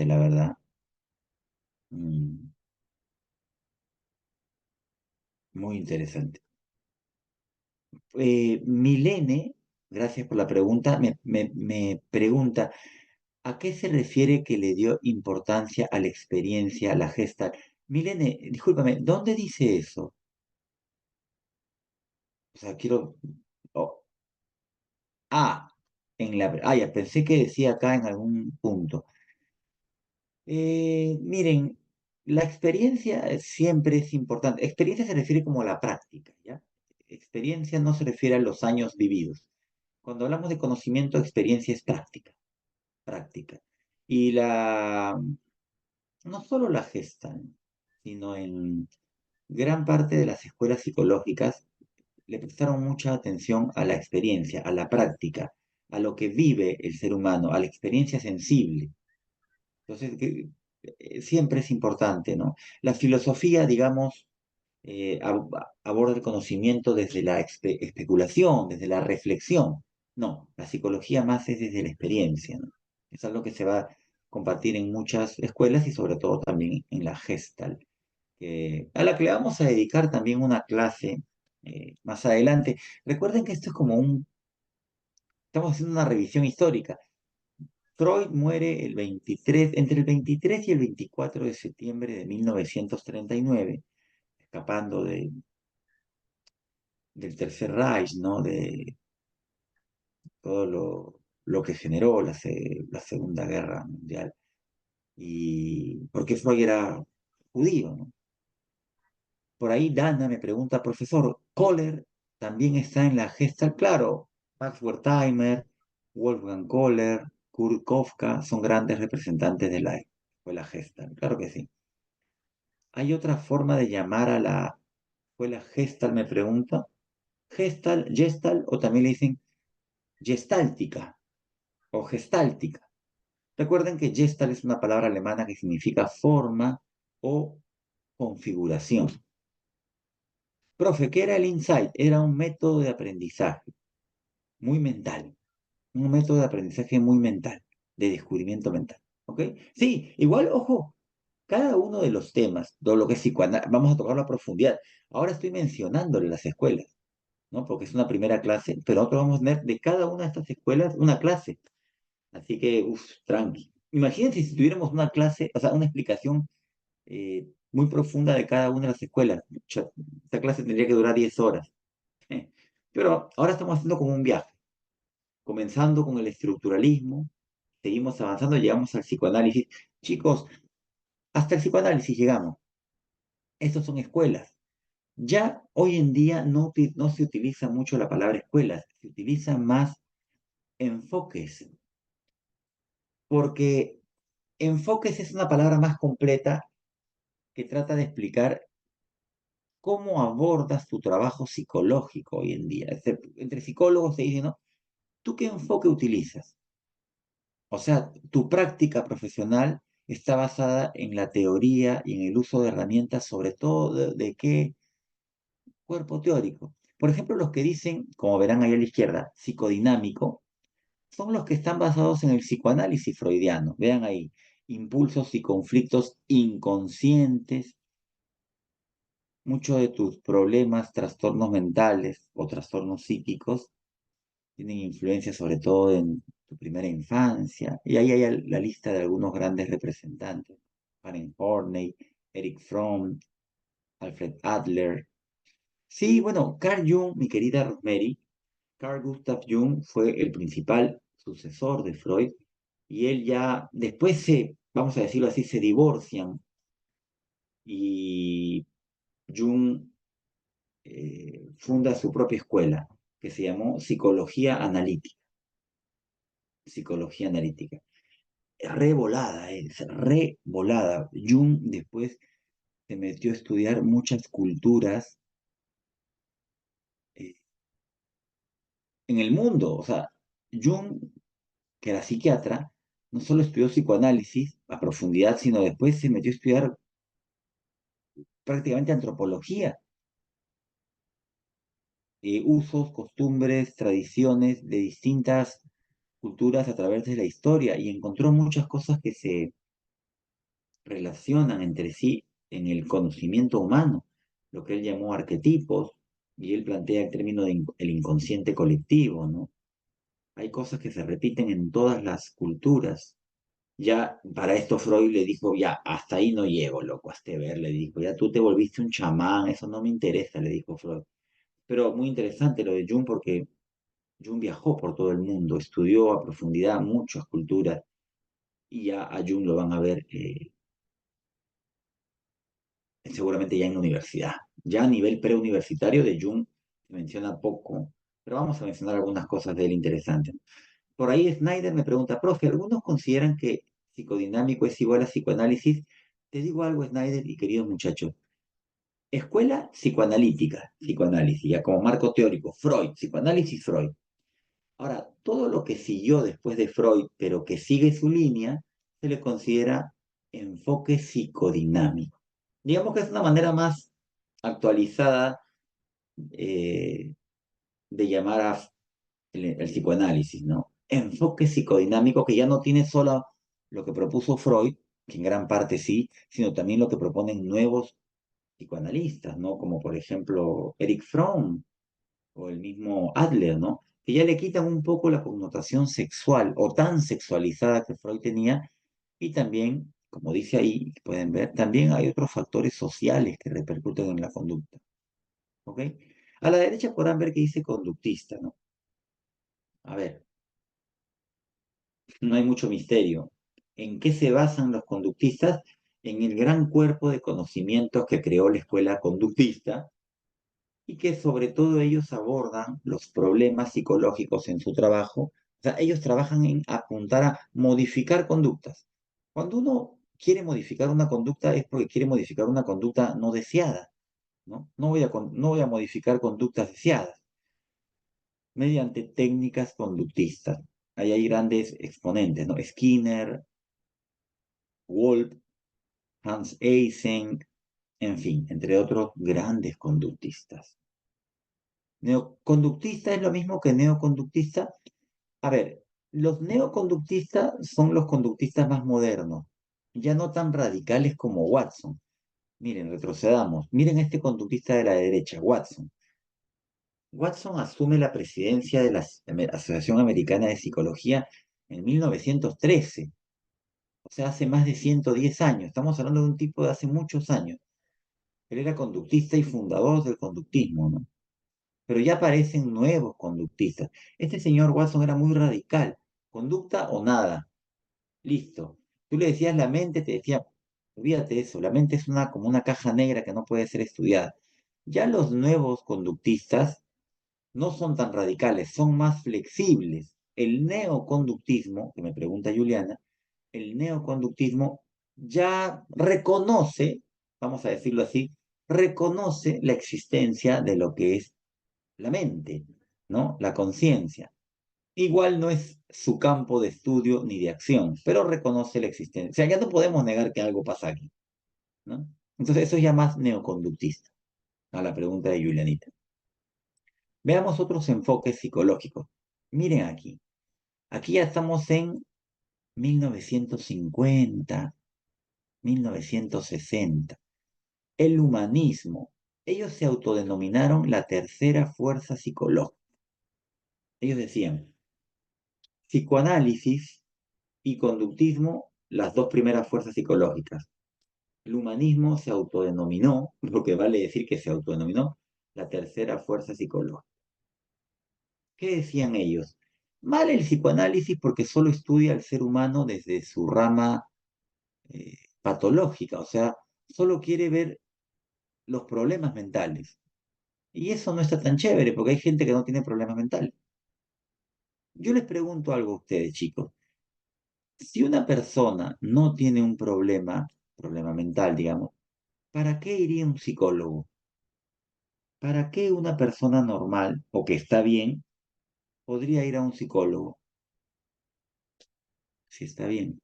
la verdad. Mm, muy interesante. Milene, gracias por la pregunta, me pregunta, ¿a qué se refiere que le dio importancia a la experiencia, a la gesta? Milene, discúlpame, ¿dónde dice eso? O sea, quiero... oh, ya, pensé que decía acá en algún punto. Miren, la experiencia siempre es importante. Experiencia se refiere como a la práctica, ¿ya? Experiencia no se refiere a los años vividos. Cuando hablamos de conocimiento, experiencia es práctica, práctica. Y no solo la gestan, sino en gran parte de las escuelas psicológicas le prestaron mucha atención a la experiencia, a la práctica, a lo que vive el ser humano, a la experiencia sensible. Entonces, siempre es importante, ¿no? La filosofía, digamos, aborda el conocimiento desde la especulación, desde la reflexión. No, la psicología más es desde la experiencia, ¿no? Es algo que se va a compartir en muchas escuelas y sobre todo también en la Gestalt, a la que le vamos a dedicar también una clase más adelante. Recuerden que esto es como estamos haciendo una revisión histórica. Freud muere entre el 23 y el 24 de septiembre de 1939, escapando del Tercer Reich, ¿no? De todo lo que generó la Segunda Guerra Mundial. Y porque Freud era judío, ¿no? Por ahí Dana me pregunta, profesor, ¿Kohler también está en la Gestalt? Claro, Max Wertheimer, Wolfgang Kohler, Kurt Kafka son grandes representantes de la escuela Gestalt, claro que sí. ¿Hay otra forma de llamar a la escuela Gestalt? Me pregunta. Gestalt, o también le dicen gestáltica o gestáltica. Recuerden que Gestalt es una palabra alemana que significa forma o configuración. Profe, ¿qué era el insight? Era un método de aprendizaje muy mental, un método de aprendizaje muy mental, de descubrimiento mental. ¿Ok? Sí, igual, ojo, cada uno de los temas, todo lo que es psicoanálisis, vamos a tocarlo a profundidad. Ahora estoy mencionándole las escuelas, ¿no? Porque es una primera clase, pero nosotros vamos a tener de cada una de estas escuelas una clase. Así que, uff, tranqui. Imagínense si tuviéramos una clase, o sea, una explicación muy profunda de cada una de las escuelas. Esta clase tendría que durar 10 horas. Pero ahora estamos haciendo como un viaje, comenzando con el estructuralismo, seguimos avanzando, llegamos al psicoanálisis. Chicos, hasta el psicoanálisis llegamos. Estos son escuelas. Ya hoy en día no se utiliza mucho la palabra escuelas, se utilizan más enfoques, porque enfoques es una palabra más completa que trata de explicar cómo abordas tu trabajo psicológico hoy en día. Entre psicólogos se dice, ¿no? ¿Tú qué enfoque utilizas? O sea, tu práctica profesional está basada en la teoría y en el uso de herramientas, sobre todo de qué cuerpo teórico. Por ejemplo, los que dicen, como verán ahí a la izquierda, psicodinámico, son los que están basados en el psicoanálisis freudiano. Vean ahí, impulsos y conflictos inconscientes. Muchos de tus problemas, trastornos mentales o trastornos psíquicos tienen influencia sobre todo en tu primera infancia. Y ahí hay la lista de algunos grandes representantes. Karen Horney, Eric Fromm, Alfred Adler. Sí, bueno, Carl Jung, mi querida Rosemary, Carl Gustav Jung fue el principal sucesor de Freud y él ya después vamos a decirlo así, se divorcian y Jung funda su propia escuela que se llamó Psicología Analítica. Psicología Analítica. Es re volada. Jung después se metió a estudiar muchas culturas eh, en el mundo. O sea, Jung, que era psiquiatra, no solo estudió psicoanálisis a profundidad, sino después se metió a estudiar prácticamente antropología, usos, costumbres, tradiciones de distintas culturas a través de la historia y encontró muchas cosas que se relacionan entre sí en el conocimiento humano, lo que él llamó arquetipos, y él plantea el término de el inconsciente colectivo, ¿no? Hay cosas que se repiten en todas las culturas. Ya para esto Freud le dijo, ya, hasta ahí no llego, loco, hasta ver, le dijo, ya tú te volviste un chamán, eso no me interesa, le dijo Freud. Pero muy interesante lo de Jung porque Jung viajó por todo el mundo, estudió a profundidad muchas culturas y ya a Jung lo van a ver seguramente ya en la universidad. Ya a nivel preuniversitario de Jung se menciona poco, pero vamos a mencionar algunas cosas de él interesantes. Por ahí Snyder me pregunta, profe, ¿algunos consideran que psicodinámico es igual a psicoanálisis? Te digo algo, Snyder y queridos muchachos. Escuela psicoanalítica, psicoanálisis, ya como marco teórico, Freud, psicoanálisis Freud. Ahora, todo lo que siguió después de Freud, pero que sigue su línea, se le considera enfoque psicodinámico. Digamos que es una manera más actualizada eh, de llamar a el psicoanálisis, ¿no? Enfoque psicodinámico que ya no tiene solo lo que propuso Freud, que en gran parte sí, sino también lo que proponen nuevos psicoanalistas, ¿no? Como por ejemplo Eric Fromm o el mismo Adler, ¿no? Que ya le quitan un poco la connotación sexual o tan sexualizada que Freud tenía y también, como dice ahí, pueden ver, también hay otros factores sociales que repercuten en la conducta, ¿ok? A la derecha podrán ver que dice conductista, ¿no? A ver, no hay mucho misterio. ¿En qué se basan los conductistas? En el gran cuerpo de conocimientos que creó la escuela conductista y que sobre todo ellos abordan los problemas psicológicos en su trabajo. O sea, ellos trabajan en apuntar a modificar conductas. Cuando uno quiere modificar una conducta es porque quiere modificar una conducta no deseada, ¿no? No voy a modificar conductas deseadas mediante técnicas conductistas. Ahí hay grandes exponentes, ¿no? Skinner, Wolf, Hans Eysenck, en fin, entre otros grandes conductistas. Neoconductista es lo mismo que neoconductista. A ver, los neoconductistas son los conductistas más modernos, ya no tan radicales como Watson. Miren, retrocedamos. Miren este conductista de la derecha, Watson. Watson asume la presidencia de la Asociación Americana de Psicología en 1913, o sea, hace más de 110 años. Estamos hablando de un tipo de hace muchos años. Él era conductista y fundador del conductismo, ¿no? Pero ya aparecen nuevos conductistas. Este señor Watson era muy radical, conducta o nada. Listo. Tú le decías la mente, te decía, olvídate de eso, la mente es como una caja negra que no puede ser estudiada. Ya los nuevos conductistas no son tan radicales, son más flexibles. El neoconductismo, que me pregunta Juliana, el neoconductismo ya reconoce, vamos a decirlo así, reconoce la existencia de lo que es la mente, ¿no? La conciencia. Igual no es su campo de estudio ni de acción, pero reconoce la existencia. O sea, ya no podemos negar que algo pasa aquí, ¿no? Entonces eso es ya más neoconductista, a la pregunta de Julianita. Veamos otros enfoques psicológicos. Miren aquí. Aquí ya estamos en 1950, 1960. El humanismo. Ellos se autodenominaron la tercera fuerza psicológica. Ellos decían, psicoanálisis y conductismo, las dos primeras fuerzas psicológicas. El humanismo se autodenominó, lo que vale decir que se autodenominó, la tercera fuerza psicológica. ¿Qué decían ellos? Mal el psicoanálisis porque solo estudia al ser humano desde su rama patológica, o sea, solo quiere ver los problemas mentales. Y eso no está tan chévere porque hay gente que no tiene problemas mentales. Yo les pregunto algo a ustedes, chicos. Si una persona no tiene un problema mental, digamos, ¿para qué iría un psicólogo? ¿Para qué una persona normal o que está bien podría ir a un psicólogo si está bien?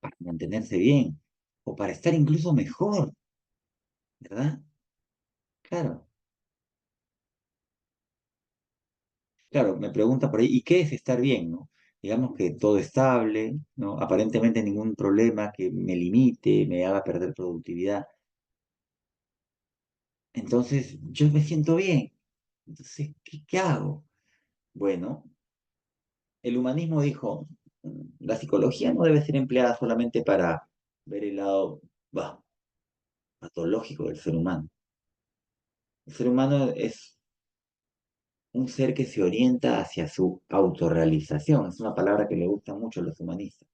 Para mantenerse bien o para estar incluso mejor, ¿verdad? Claro, claro, me pregunta por ahí, ¿y qué es estar bien, no? Digamos que todo estable, ¿no? Aparentemente ningún problema que me limite, me haga perder productividad. Entonces, yo me siento bien. Entonces, ¿qué hago? Bueno, el humanismo dijo, la psicología no debe ser empleada solamente para ver el lado bah, patológico del ser humano. El ser humano es un ser que se orienta hacia su autorrealización. Es una palabra que le gusta mucho a los humanistas,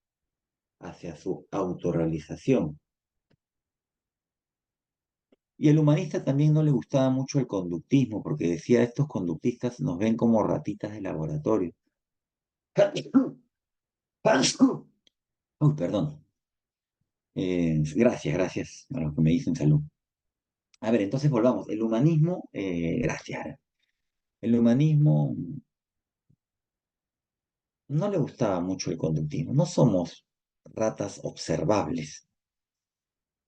hacia su autorrealización. Y al humanista también no le gustaba mucho el conductismo, porque decía, estos conductistas nos ven como ratitas de laboratorio. Uy, perdón. Gracias a los que me dicen salud. A ver, entonces volvamos. El humanismo, gracias. El humanismo no le gustaba mucho el conductismo. No somos ratas observables.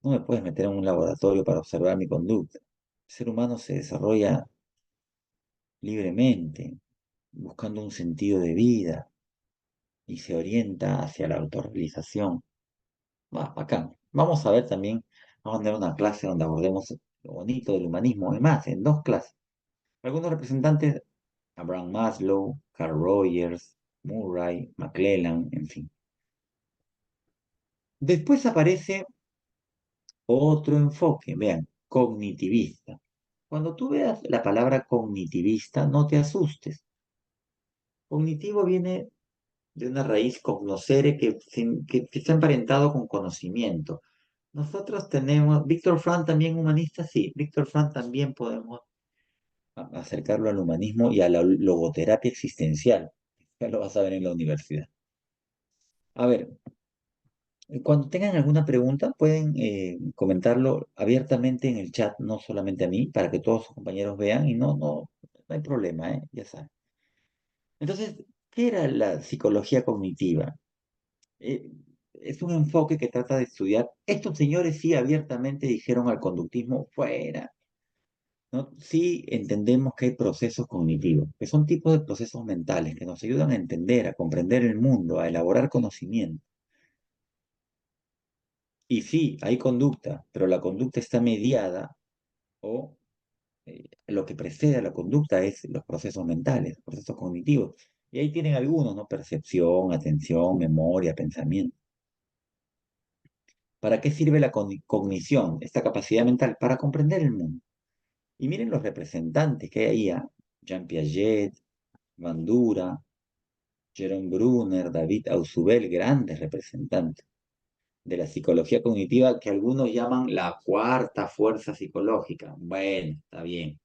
No me puedes meter en un laboratorio para observar mi conducta. El ser humano se desarrolla libremente, buscando un sentido de vida y se orienta hacia la autorrealización. Va, bacán. Vamos a ver también, vamos a tener una clase donde abordemos lo bonito del humanismo. Además, en dos clases. Algunos representantes, Abraham Maslow, Carl Rogers, Murray, McClellan, en fin. Después aparece otro enfoque, vean, cognitivista. Cuando tú veas la palabra cognitivista, no te asustes. Cognitivo viene de una raíz cognoscere que está emparentado con conocimiento. Nosotros tenemos, Víctor Frank también humanista, sí, Víctor Frank también podemos acercarlo al humanismo y a la logoterapia existencial. Ya lo vas a ver en la universidad. A ver, cuando tengan alguna pregunta, pueden comentarlo abiertamente en el chat, no solamente a mí, para que todos sus compañeros vean y no hay problema, ¿eh? Ya saben. Entonces, ¿qué era la psicología cognitiva? Eh, es un enfoque que trata de estudiar. Estos señores sí abiertamente dijeron al conductismo fuera, ¿no? Sí entendemos que hay procesos cognitivos, que son tipos de procesos mentales que nos ayudan a entender, a comprender el mundo, a elaborar conocimiento. Y sí, hay conducta, pero la conducta está mediada o lo que precede a la conducta es los procesos mentales, los procesos cognitivos. Y ahí tienen algunos, ¿no? Percepción, atención, memoria, pensamiento. ¿Para qué sirve la cognición, esta capacidad mental? Para comprender el mundo. Y miren los representantes que hay ahí. ¿Ah? Jean Piaget, Bandura, Jerome Brunner, David Ausubel, grandes representantes de la psicología cognitiva que algunos llaman la cuarta fuerza psicológica. Bueno, está bien.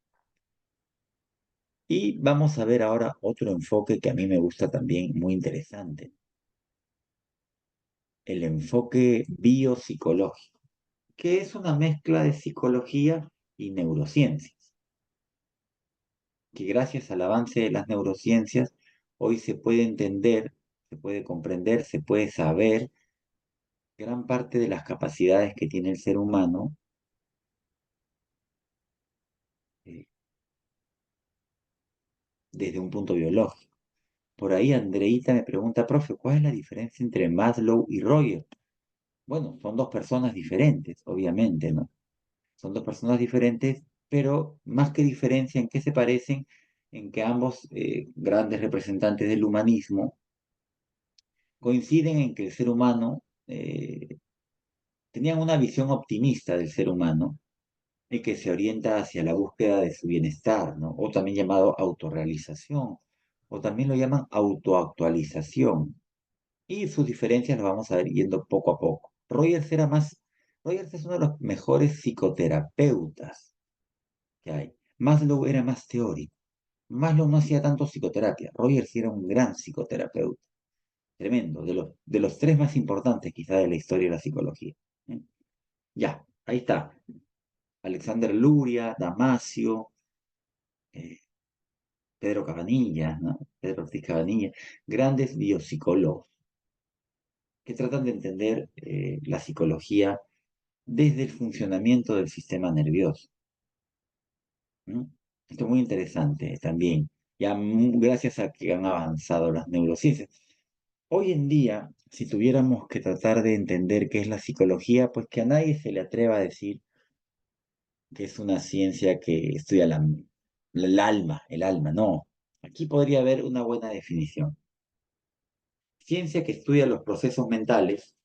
Y vamos a ver ahora otro enfoque que a mí me gusta también, muy interesante, el enfoque biopsicológico, que es una mezcla de psicología y neurociencias, que gracias al avance de las neurociencias hoy se puede entender, se puede comprender, se puede saber gran parte de las capacidades que tiene el ser humano eh, desde un punto biológico. Por ahí Andreita me pregunta, profe, ¿cuál es la diferencia entre Maslow y Rogers? Bueno, son dos personas diferentes, obviamente, ¿no? Son dos personas diferentes, pero más que diferencia, ¿en qué se parecen? En que ambos grandes representantes del humanismo coinciden en que el ser humano tenían una visión optimista del ser humano y que se orienta hacia la búsqueda de su bienestar, ¿no? O también llamado autorrealización, o también lo llaman autoactualización. Y sus diferencias las vamos a ver yendo poco a poco. Rogers es uno de los mejores psicoterapeutas que hay. Maslow era más teórico. Maslow no hacía tanto psicoterapia. Rogers era un gran psicoterapeuta. Tremendo, de los tres más importantes quizá de la historia de la psicología. ¿Eh? Ya, ahí está. Alexander Luria, Damasio, eh, Pedro Cabanillas, ¿no? Pedro Ortiz Cabanillas, grandes biopsicólogos que tratan de entender la psicología desde el funcionamiento del sistema nervioso. ¿No? Esto es muy interesante también, ya gracias a que han avanzado las neurociencias. Hoy en día, si tuviéramos que tratar de entender qué es la psicología, pues que a nadie se le atreva a decir que es una ciencia que estudia el alma, no. Aquí podría haber una buena definición. Ciencia que estudia los procesos mentales,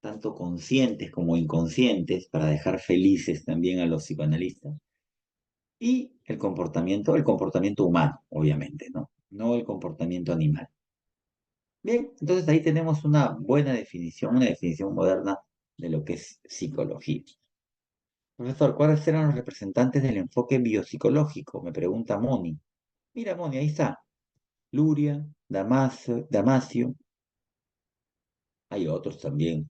tanto conscientes como inconscientes, para dejar felices también a los psicoanalistas, y el comportamiento humano, obviamente, ¿no? No el comportamiento animal. Bien, entonces ahí tenemos una definición moderna de lo que es psicología. Profesor, ¿cuáles eran los representantes del enfoque biopsicológico? Me pregunta Moni. Mira, Moni, ahí está. Luria, Damasio, hay otros también.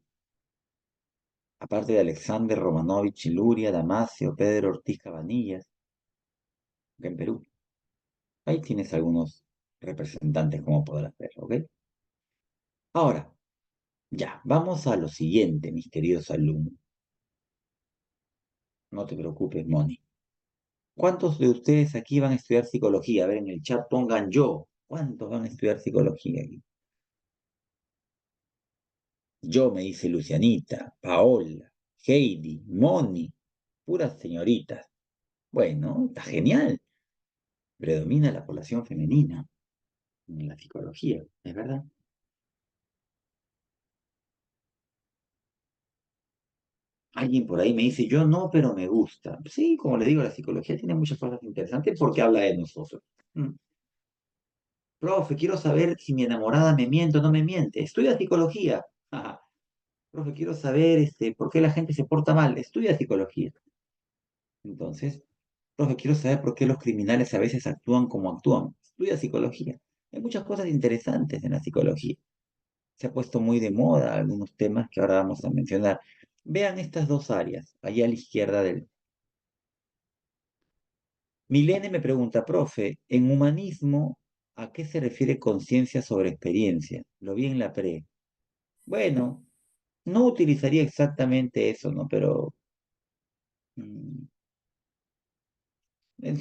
Aparte de Alexander Romanovich, Luria, Damasio, Pedro Ortiz Cabanillas, acá en Perú. Ahí tienes algunos representantes, como podrás ver, ¿ok? Ahora, ya, vamos a lo siguiente, mis queridos alumnos. No te preocupes, Moni. ¿Cuántos de ustedes aquí van a estudiar psicología? A ver, en el chat pongan yo. ¿Cuántos van a estudiar psicología aquí? Yo, me dice Lucianita, Paola, Heidi, Moni, puras señoritas. Bueno, está genial. Predomina la población femenina en la psicología, ¿es verdad? Alguien por ahí me dice, yo no, pero me gusta. Sí, como le digo, la psicología tiene muchas cosas interesantes porque habla de nosotros. Mm. Profe, quiero saber si mi enamorada me miente o no me miente. Estudia psicología. Ajá. Profe, quiero saber por qué la gente se porta mal. Estudia psicología. Entonces, profe, quiero saber por qué los criminales a veces actúan como actúan. Estudia psicología. Hay muchas cosas interesantes en la psicología. Se ha puesto muy de moda algunos temas que ahora vamos a mencionar. Vean estas dos áreas, allá a la izquierda del... Milene me pregunta, profe, en humanismo, ¿a qué se refiere conciencia sobre experiencia? Lo vi en la pre. Bueno, no utilizaría exactamente eso, ¿no? Pero mm,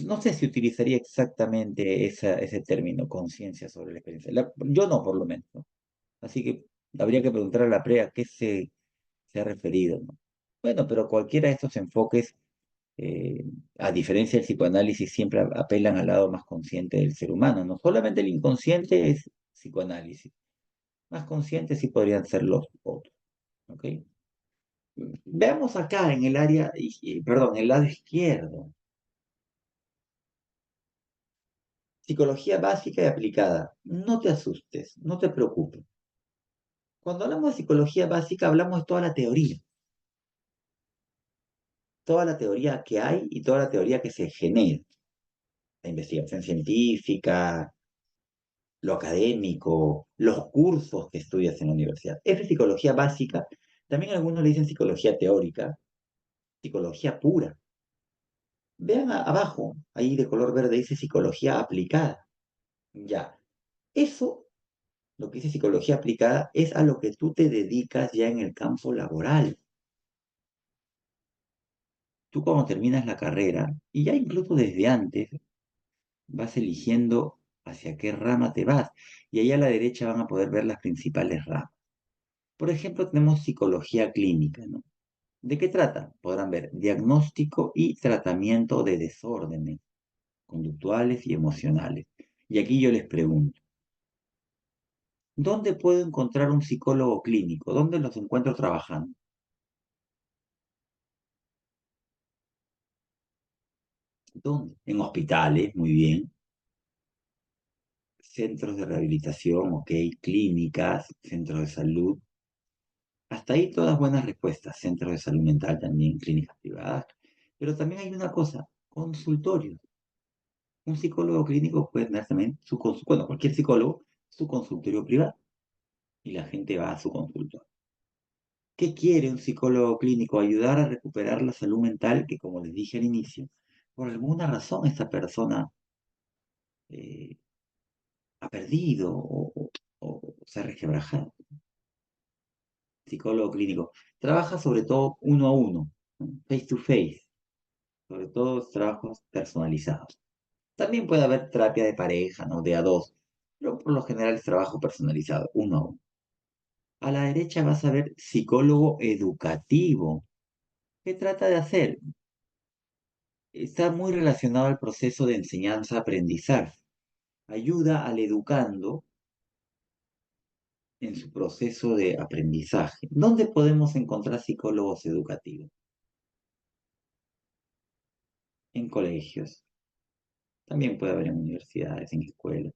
no sé si utilizaría exactamente ese término, conciencia sobre la experiencia. Yo no, por lo menos, ¿no? Así que habría que preguntar a la pre a qué se ha referido, ¿no? Bueno, pero cualquiera de estos enfoques, eh, a diferencia del psicoanálisis, siempre apelan al lado más consciente del ser humano, ¿no? Solamente el inconsciente es psicoanálisis. Más conscientes sí podrían ser los otros, ¿ok? Veamos acá en el área, perdón, el lado izquierdo. Psicología básica y aplicada. No te asustes, no te preocupes. Cuando hablamos de psicología básica, hablamos de toda la teoría que hay y toda la teoría que se genera. La investigación científica, lo académico, los cursos que estudias en la universidad. Es psicología básica. También algunos le dicen psicología teórica, psicología pura. Vean abajo, ahí de color verde dice psicología aplicada. Ya, eso, lo que dice psicología aplicada, es a lo que tú te dedicas ya en el campo laboral. Tú cuando terminas la carrera, y ya incluso desde antes, vas eligiendo hacia qué rama te vas. Y ahí a la derecha van a poder ver las principales ramas. Por ejemplo, tenemos psicología clínica, ¿no? ¿De qué trata? Podrán ver diagnóstico y tratamiento de desórdenes conductuales y emocionales. Y aquí yo les pregunto, ¿dónde puedo encontrar un psicólogo clínico? ¿Dónde los encuentro trabajando? ¿Dónde? En hospitales, muy bien. Centros de rehabilitación, ok. Clínicas, centros de salud. Hasta ahí todas buenas respuestas. Centros de salud mental también, clínicas privadas. Pero también hay una cosa, consultorios. Un psicólogo clínico puede tener también bueno, cualquier psicólogo, su consultorio privado. Y la gente va a su consultorio. ¿Qué quiere un psicólogo clínico? Ayudar a recuperar la salud mental que, como les dije al inicio, por alguna razón esta persona eh, ha perdido o se ha resquebrajado. Psicólogo clínico. Trabaja sobre todo uno a uno, ¿no? Face to face, sobre todo trabajos personalizados. También puede haber terapia de pareja, ¿no? De a dos, pero por lo general es trabajo personalizado, uno a uno. A la derecha vas a ver psicólogo educativo. ¿Qué trata de hacer? Está muy relacionado al proceso de enseñanza-aprendizaje. Ayuda al educando en su proceso de aprendizaje. ¿Dónde podemos encontrar psicólogos educativos? En colegios. También puede haber en universidades, en escuelas.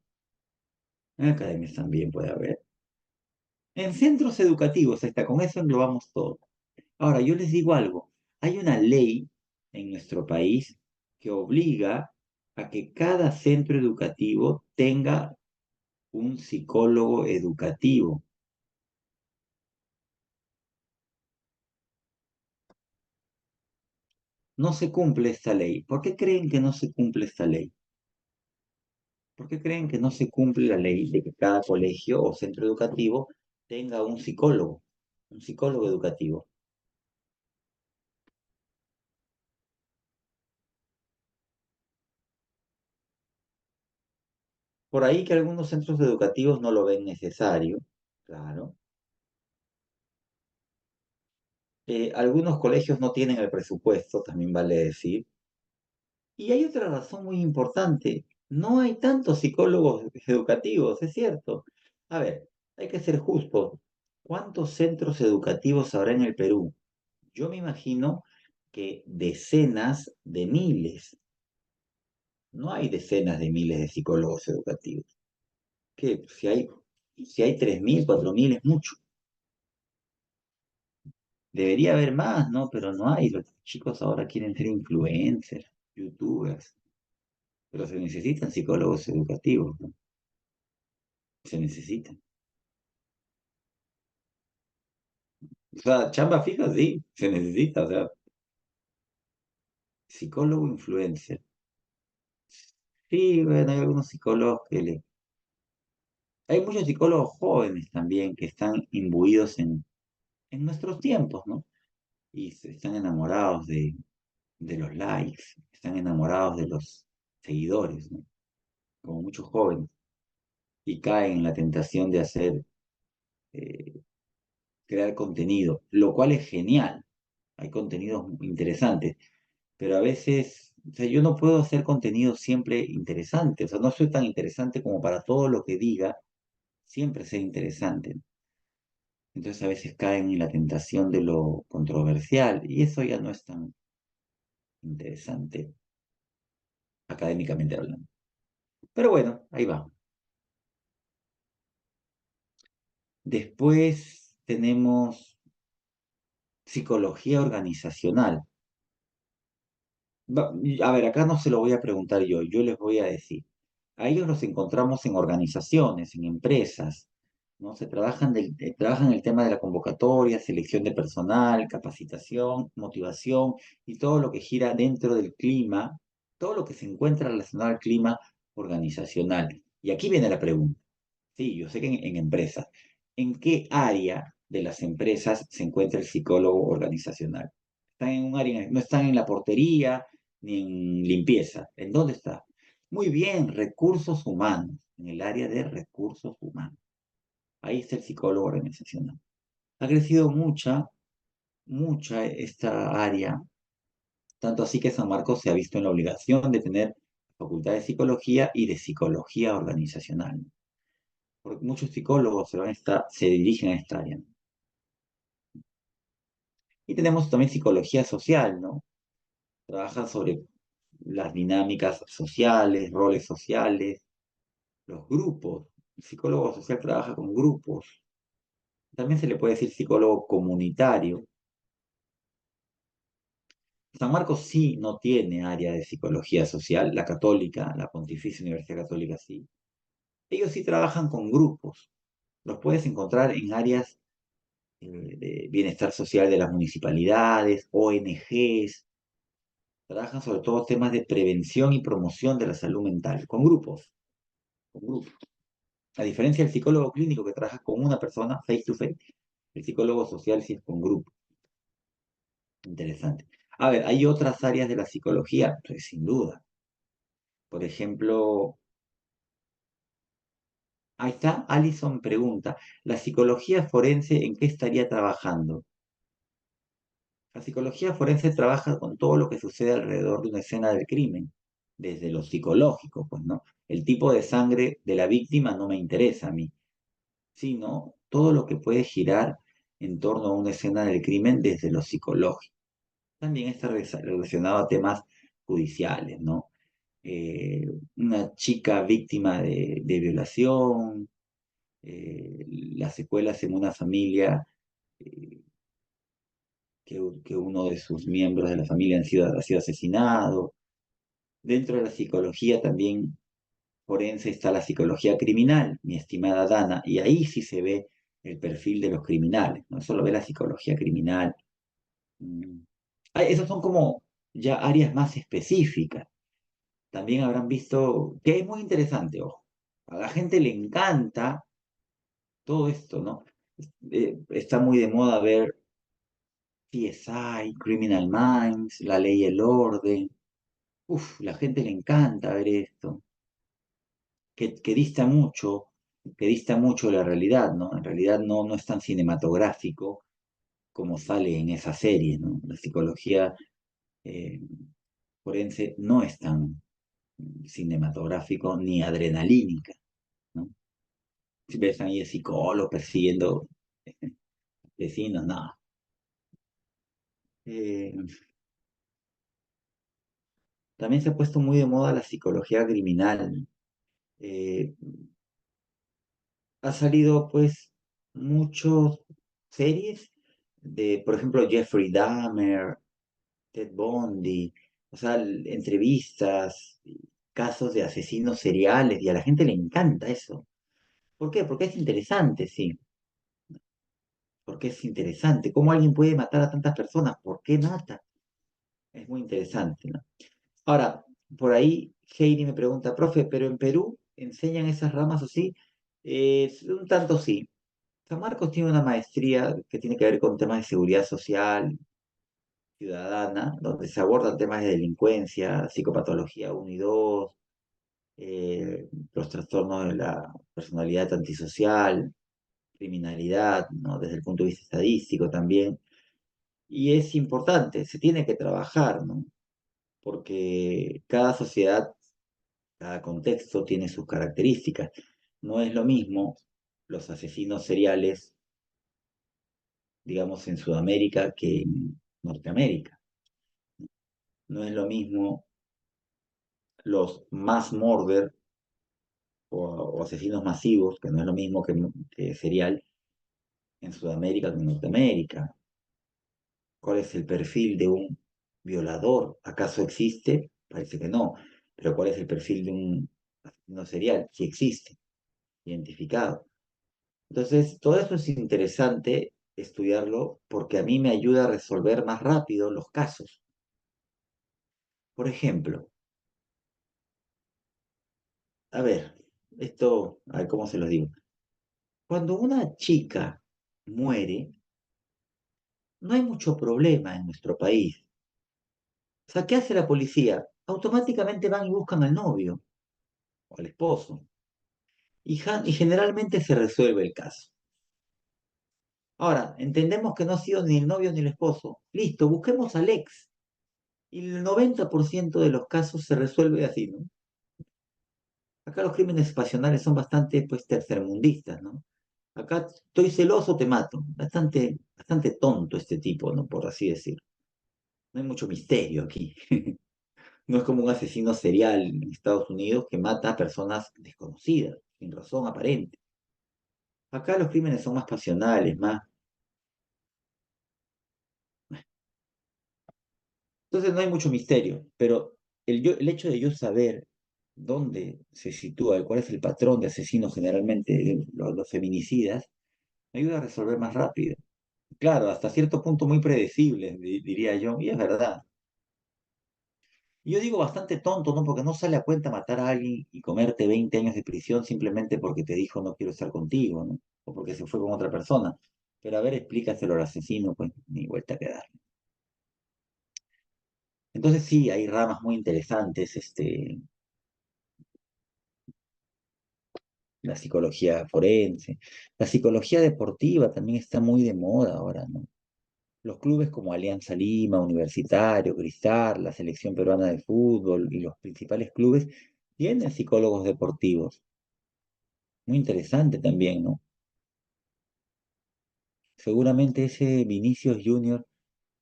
En academias también puede haber. En centros educativos, está, con eso englobamos todo. Ahora, yo les digo algo. Hay una ley en nuestro país que obliga a que cada centro educativo tenga un psicólogo educativo. No se cumple esta ley. ¿Por qué creen que no se cumple esta ley? ¿Por qué creen que no se cumple la ley de que cada colegio o centro educativo tenga un psicólogo educativo? Por ahí que algunos centros educativos no lo ven necesario, claro. Algunos colegios no tienen el presupuesto, también vale decir. Y hay otra razón muy importante. No hay tantos psicólogos educativos, es cierto. A ver, hay que ser justos. ¿Cuántos centros educativos habrá en el Perú? Yo me imagino que decenas de miles. No hay decenas de miles de psicólogos educativos. ¿Qué? Si hay 3.000, 4.000 es mucho. Debería haber más, ¿no? Pero no hay. Los chicos ahora quieren ser influencers, youtubers. Pero se necesitan psicólogos educativos, ¿no? Se necesitan. O sea, chamba fija, sí, se necesita. O sea, psicólogo influencer. Sí, bueno, hay algunos psicólogos Hay muchos psicólogos jóvenes también que están imbuidos en nuestros tiempos, ¿no? Y están enamorados de los likes, están enamorados de los seguidores, ¿no? Como muchos jóvenes. Y caen en la tentación de eh, crear contenido, lo cual es genial. Hay contenidos interesantes, pero a veces, o sea, yo no puedo hacer contenido siempre interesante, o sea, no soy tan interesante como para todo lo que diga, siempre ser interesante. Entonces a veces caen en la tentación de lo controversial y eso ya no es tan interesante académicamente hablando. Pero bueno, ahí va. Después tenemos psicología organizacional. A ver, acá no se lo voy a preguntar yo les voy a decir. A ellos los encontramos en organizaciones, en empresas, ¿no? Trabajan el tema de la convocatoria, selección de personal, capacitación, motivación y todo lo que gira dentro del clima, todo lo que se encuentra relacionado al clima organizacional. Y aquí viene la pregunta. Sí, yo sé que en empresas. ¿En qué área de las empresas se encuentra el psicólogo organizacional? ¿Están en un área, no están en la portería ni en limpieza? ¿En dónde está? Muy bien, recursos humanos, en el área de recursos humanos. Ahí está el psicólogo organizacional. Ha crecido mucha esta área, tanto así que San Marcos se ha visto en la obligación de tener facultad de psicología y de psicología organizacional. Porque muchos psicólogos se dirigen a esta área. Y tenemos también psicología social, ¿no? Trabaja sobre las dinámicas sociales, roles sociales, los grupos. El psicólogo social trabaja con grupos. También se le puede decir psicólogo comunitario. San Marcos sí no tiene área de psicología social, la católica, la Pontificia Universidad Católica sí. Ellos sí trabajan con grupos. Los puedes encontrar en áreas de bienestar social de las municipalidades, ONGs, trabajan sobre todo temas de prevención y promoción de la salud mental, con grupos. A diferencia del psicólogo clínico que trabaja con una persona face to face, el psicólogo social sí es con grupos. Interesante. A ver, hay otras áreas de la psicología, pues sin duda. Por ejemplo, ahí está, Alison pregunta, ¿la psicología forense en qué estaría trabajando? La psicología forense trabaja con todo lo que sucede alrededor de una escena del crimen, desde lo psicológico, pues, ¿no? El tipo de sangre de la víctima no me interesa a mí, sino todo lo que puede girar en torno a una escena del crimen desde lo psicológico. También está relacionado a temas judiciales, ¿no? Una chica víctima de violación, las secuelas en una familia eh, que uno de sus miembros de la familia ha sido asesinado. Dentro de la psicología también forense está la psicología criminal, mi estimada Dana, y ahí sí se ve el perfil de los criminales, no solo ve la psicología criminal. Mm. Esas son como ya áreas más específicas. También habrán visto, que es muy interesante, ojo, a la gente le encanta todo esto, ¿no? Está muy de moda ver CSI, Criminal Minds, La Ley y el Orden. Uf, la gente le encanta ver esto, que dista mucho de la realidad, ¿no? En realidad no es tan cinematográfico como sale en esa serie, ¿no? La psicología eh, forense no es tan cinematográfico ni adrenalínica, ¿no? Si ves ahí el psicólogo persiguiendo vecinos, no. Eh, También se ha puesto muy de moda la psicología criminal. Eh, Ha salido pues muchas series de, por ejemplo, Jeffrey Dahmer, Ted Bundy, o sea, entrevistas, casos de asesinos seriales, y a la gente le encanta eso. ¿Por qué? Porque es interesante, sí, porque es interesante. ¿Cómo alguien puede matar a tantas personas? ¿Por qué mata? Es muy interesante, ¿no? Ahora, por ahí Heidi me pregunta, profe, ¿pero en Perú enseñan esas ramas o sí? Un tanto sí. San Marcos tiene una maestría que tiene que ver con temas de seguridad social, ciudadana, donde se abordan temas de delincuencia, psicopatología 1 y 2, los trastornos de la personalidad antisocial, criminalidad, ¿no? Desde el punto de vista estadístico también. Y es importante, se tiene que trabajar, ¿no? Porque cada sociedad, cada contexto tiene sus características. No es lo mismo los asesinos seriales, digamos, en Sudamérica que en Norteamérica. No es lo mismo los mass murder o asesinos masivos, que no es lo mismo que serial, en Sudamérica que en Norteamérica. ¿Cuál es el perfil de un violador? ¿Acaso existe? Parece que no. Pero ¿cuál es el perfil de un asesino serial? Sí existe, identificado. Entonces, todo eso es interesante estudiarlo porque a mí me ayuda a resolver más rápido los casos. Por ejemplo, a ver, a ver cómo se los digo. Cuando una chica muere, no hay mucho problema en nuestro país. O sea, ¿qué hace la policía? Automáticamente van y buscan al novio o al esposo. Y generalmente se resuelve el caso. Ahora, entendemos que no ha sido ni el novio ni el esposo. Listo, busquemos al ex. Y el 90% de los casos se resuelve así, ¿no? Acá los crímenes pasionales son bastante, pues, tercermundistas, ¿no? Acá estoy celoso, te mato. Bastante tonto este tipo, ¿no? Por así decirlo. No hay mucho misterio aquí. No es como un asesino serial en Estados Unidos que mata a personas desconocidas, sin razón aparente. Acá los crímenes son más pasionales, más. Entonces no hay mucho misterio, pero el hecho de yo saber dónde se sitúa, cuál es el patrón de asesinos generalmente, los feminicidas, me ayuda a resolver más rápido. Claro, hasta cierto punto muy predecible, diría yo, y es verdad. Y yo digo bastante tonto, ¿no? Porque no sale a cuenta matar a alguien y comerte 20 años de prisión simplemente porque te dijo no quiero estar contigo, ¿no? O porque se fue con otra persona. Pero a ver, explícaselo al asesino, pues ni vuelta que dar. Entonces sí, hay ramas muy interesantes, la psicología forense, la psicología deportiva también está muy de moda ahora, ¿no? Los clubes como Alianza Lima, Universitario, Cristal, la selección peruana de fútbol y los principales clubes tienen psicólogos deportivos. Muy interesante también, ¿no? Seguramente ese Vinicius Junior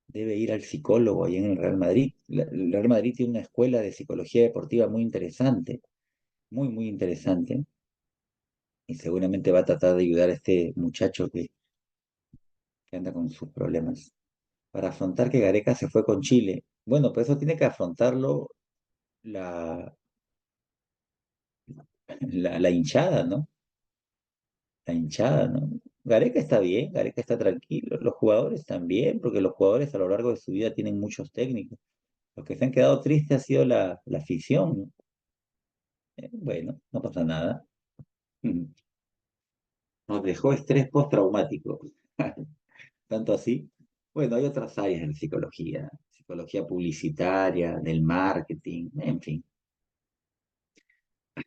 debe ir al psicólogo ahí en el Real Madrid. El Real Madrid tiene una escuela de psicología deportiva muy interesante, muy interesante, y seguramente va a tratar de ayudar a este muchacho que anda con sus problemas. Para afrontar que Gareca se fue con Chile. Bueno, pues eso tiene que afrontarlo la, la hinchada, ¿no? La hinchada, ¿no? Gareca está bien, Gareca está tranquilo, los jugadores también, porque los jugadores a lo largo de su vida tienen muchos técnicos. Los que se han quedado tristes ha sido la afición, ¿no? Bueno, no pasa nada. Nos dejó estrés postraumático. Tanto así. Bueno, hay otras áreas en psicología, psicología publicitaria, del marketing, en fin.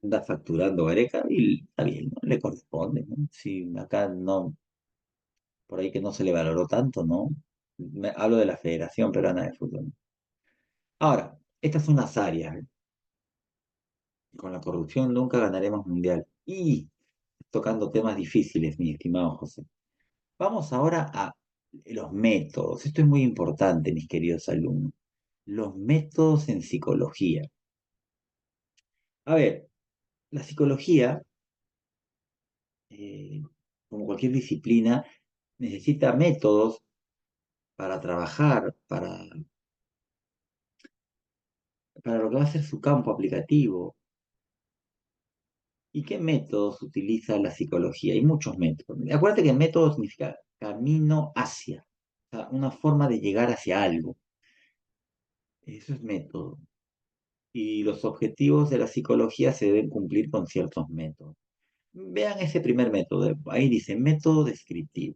Anda facturando Gareca y está bien, ¿no? Le corresponde, ¿no? Si acá no, por ahí que no se le valoró tanto, ¿no? Hablo de la Federación Peruana de Fútbol. Ahora, estas son las áreas. Con la corrupción nunca ganaremos mundial. Y tocando temas difíciles, mi estimado José. Vamos ahora a los métodos. Esto es muy importante, mis queridos alumnos. Los métodos en psicología. A ver, la psicología, eh, como cualquier disciplina, necesita métodos para trabajar, para lo que va a ser su campo aplicativo. ¿Y qué métodos utiliza la psicología? Hay muchos métodos. Acuérdate que método significa camino hacia, o sea, una forma de llegar hacia algo. Eso es método. Y los objetivos de la psicología se deben cumplir con ciertos métodos. Vean ese primer método. Ahí dice método descriptivo.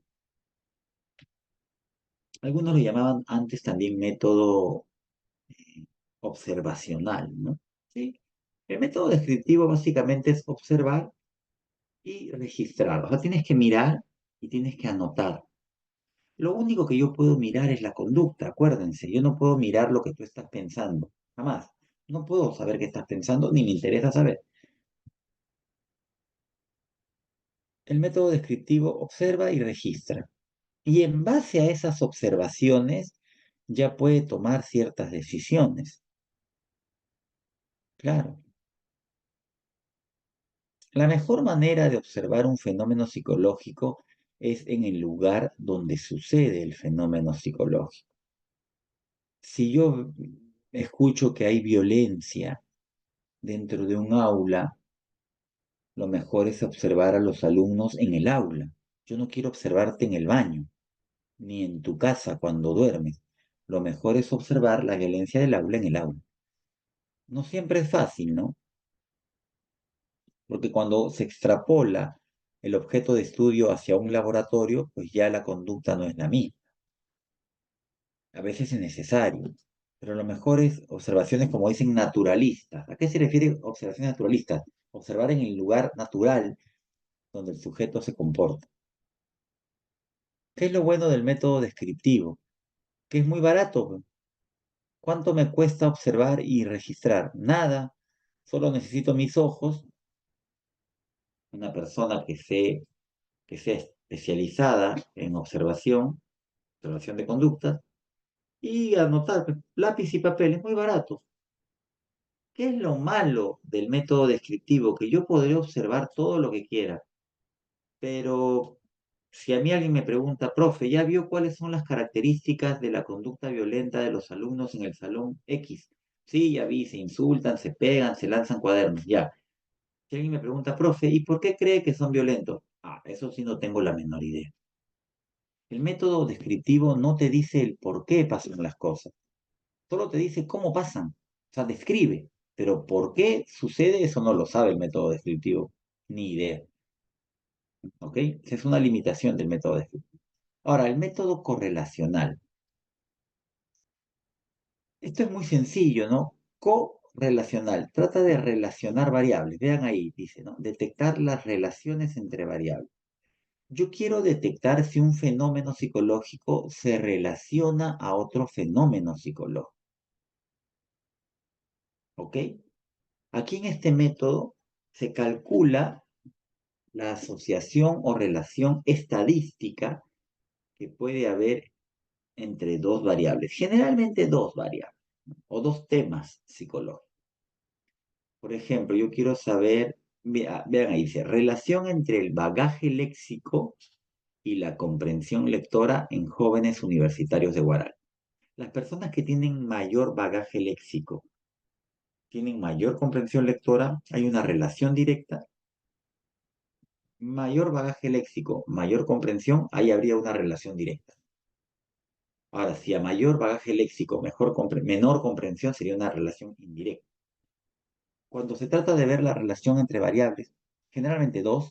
Algunos lo llamaban antes también método observacional, ¿no? ¿Sí? El método descriptivo básicamente es observar y registrar. O sea, tienes que mirar y tienes que anotar. Lo único que yo puedo mirar es la conducta, acuérdense. Yo no puedo mirar lo que tú estás pensando. Jamás. No puedo saber qué estás pensando, ni me interesa saber. El método descriptivo observa y registra. Y en base a esas observaciones ya puede tomar ciertas decisiones. Claro. La mejor manera de observar un fenómeno psicológico es en el lugar donde sucede el fenómeno psicológico. Si yo escucho que hay violencia dentro de un aula, lo mejor es observar a los alumnos en el aula. Yo no quiero observarte en el baño, ni en tu casa cuando duermes. Lo mejor es observar la violencia del aula en el aula. No siempre es fácil, ¿no? Porque cuando se extrapola el objeto de estudio hacia un laboratorio, pues ya la conducta no es la misma. A veces es necesario, pero lo mejor es observaciones, como dicen, naturalistas. ¿A qué se refiere observaciones naturalistas? Observar en el lugar natural donde el sujeto se comporta. ¿Qué es lo bueno del método descriptivo? Que es muy barato. ¿Cuánto me cuesta observar y registrar? Nada. Solo necesito mis ojos, una persona que sea especializada en observación de conductas, y anotar, pues, lápiz y papel, es muy barato. ¿Qué es lo malo del método descriptivo? Que yo podré observar todo lo que quiera, pero si a mí alguien me pregunta, profe, ¿ya vio cuáles son las características de la conducta violenta de los alumnos en el salón X? Sí, ya vi, se insultan, se pegan, se lanzan cuadernos, ya. Si alguien me pregunta, profe, ¿y por qué cree que son violentos? Ah, eso sí no tengo la menor idea. El método descriptivo no te dice el por qué pasan las cosas, solo te dice cómo pasan, o sea, describe, pero por qué sucede eso no lo sabe el método descriptivo, ni idea, ¿ok? Esa es una limitación del método descriptivo. Ahora, el método correlacional. Esto es muy sencillo, ¿no? Correlacional, trata de relacionar variables. Vean ahí, dice, ¿no? Detectar las relaciones entre variables. Yo quiero detectar si un fenómeno psicológico se relaciona a otro fenómeno psicológico, ¿ok? Aquí en este método se calcula la asociación o relación estadística que puede haber entre dos variables, generalmente dos variables o dos temas psicológicos. Por ejemplo, yo quiero saber, vean ahí, dice, relación entre el bagaje léxico y la comprensión lectora en jóvenes universitarios de Guaral. Las personas que tienen mayor bagaje léxico, tienen mayor comprensión lectora, hay una relación directa. Mayor bagaje léxico, mayor comprensión, ahí habría una relación directa. Ahora, si a mayor bagaje léxico, menor comprensión, sería una relación indirecta. Cuando se trata de ver la relación entre variables, generalmente dos,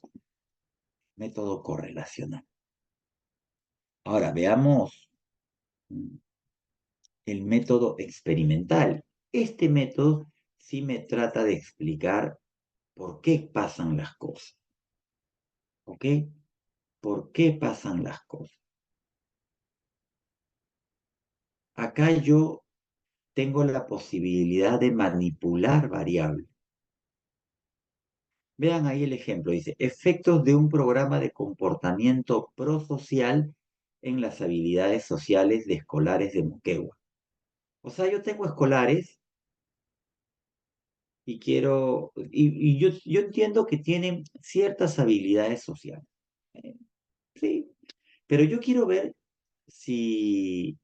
método correlacional. Ahora, veamos el método experimental. Este método sí me trata de explicar por qué pasan las cosas. ¿Ok? ¿Por qué pasan las cosas? Acá yo tengo la posibilidad de manipular variables. Vean ahí el ejemplo, dice, efectos de un programa de comportamiento prosocial en las habilidades sociales de escolares de Moquegua. O sea, yo tengo escolares y yo entiendo que tienen ciertas habilidades sociales. eh, sí, pero yo quiero ver si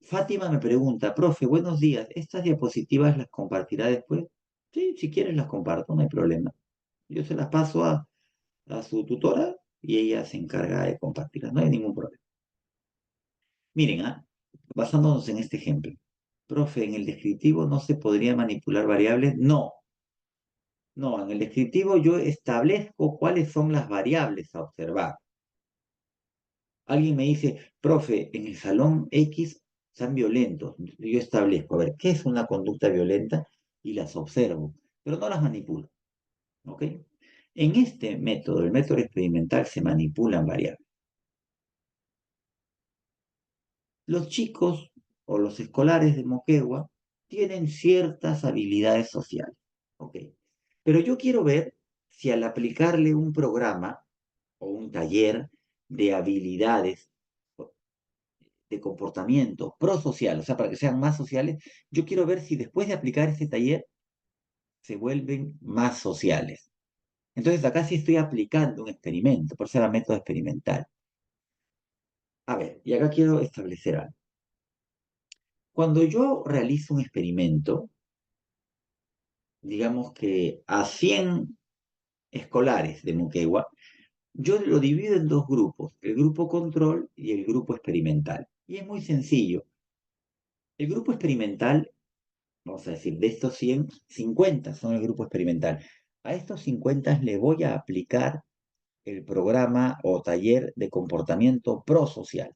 Fátima me pregunta, profe, buenos días, ¿estas diapositivas las compartirá después? Sí, si quieres las comparto, no hay problema. Yo se las paso a su tutora y ella se encarga de compartirlas, no hay ningún problema. Miren, basándonos en este ejemplo. Profe, ¿en el descriptivo no se podría manipular variables? No, no, en el descriptivo yo establezco cuáles son las variables a observar. Alguien me dice, profe, en el salón X son violentos. Yo establezco, a ver, ¿qué es una conducta violenta? Y las observo, pero no las manipulo, ¿ok? En este método, el método experimental, se manipulan variables. Los chicos o los escolares de Moquegua tienen ciertas habilidades sociales, ¿ok? Pero yo quiero ver si al aplicarle un programa o un taller de habilidades de comportamiento prosocial, o sea, para que sean más sociales, yo quiero ver si después de aplicar este taller se vuelven más sociales. Entonces acá sí estoy aplicando un experimento, por eso era método experimental. A ver, y acá quiero establecer algo. Cuando yo realizo un experimento, digamos que a 100 escolares de Moquegua, yo lo divido en dos grupos, el grupo control y el grupo experimental. Y es muy sencillo. El grupo experimental, vamos a decir, de estos 100, 50 son el grupo experimental. A estos 50 le voy a aplicar el programa o taller de comportamiento prosocial.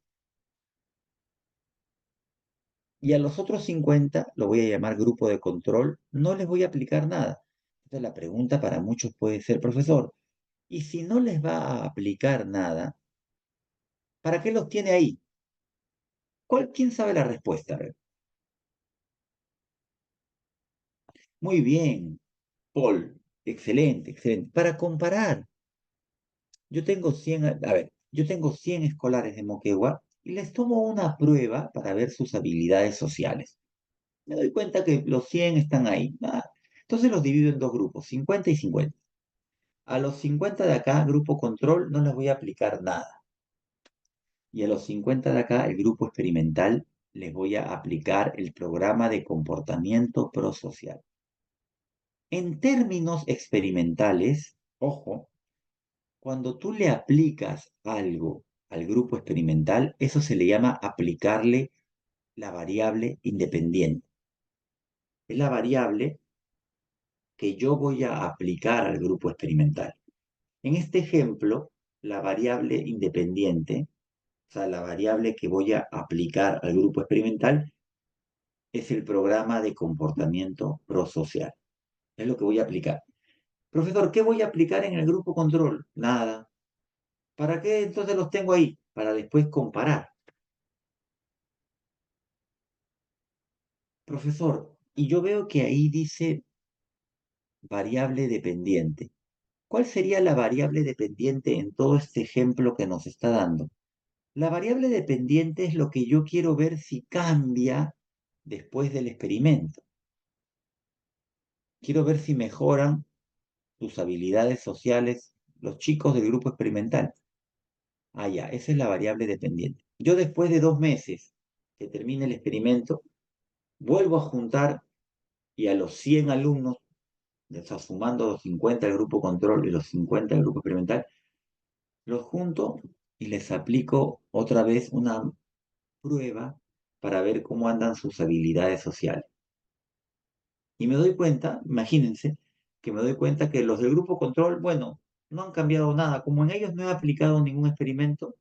Y a los otros 50 lo voy a llamar grupo de control, no les voy a aplicar nada. Entonces la pregunta para muchos puede ser, profesor, ¿y si no les va a aplicar nada, para qué los tiene ahí? ¿Quién sabe la respuesta? A ver. Muy bien, Paul, excelente, excelente. Para comparar, yo tengo 100, a ver, yo tengo 100 escolares de Moquegua y les tomo una prueba para ver sus habilidades sociales. Me doy cuenta que los 100 están ahí. Entonces los divido en dos grupos, 50 y 50. A los 50 de acá, grupo control, no les voy a aplicar nada. Y a los 50 de acá, el grupo experimental, les voy a aplicar el programa de comportamiento prosocial. En términos experimentales, ojo, cuando tú le aplicas algo al grupo experimental, eso se le llama aplicarle la variable independiente. Es la variable que yo voy a aplicar al grupo experimental. En este ejemplo, la variable independiente, o sea, la variable que voy a aplicar al grupo experimental, es el programa de comportamiento prosocial. Es lo que voy a aplicar. Profesor, ¿qué voy a aplicar en el grupo control? Nada. ¿Para qué entonces los tengo ahí? Para después comparar. Profesor, y yo veo que ahí dice variable dependiente. ¿Cuál sería la variable dependiente en todo este ejemplo que nos está dando? La variable dependiente es lo que yo quiero ver si cambia después del experimento. Quiero ver si mejoran sus habilidades sociales los chicos del grupo experimental. Ah, ya, esa es la variable dependiente. Yo después de 2 meses que termine el experimento, vuelvo a juntar y a los 100 alumnos, o sea, sumando los 50 del grupo control y los 50 del grupo experimental, los junto y les aplico otra vez una prueba para ver cómo andan sus habilidades sociales. Y me doy cuenta, imagínense, que me doy cuenta que los del grupo control, bueno, no han cambiado nada. Como en ellos no he aplicado ningún experimento,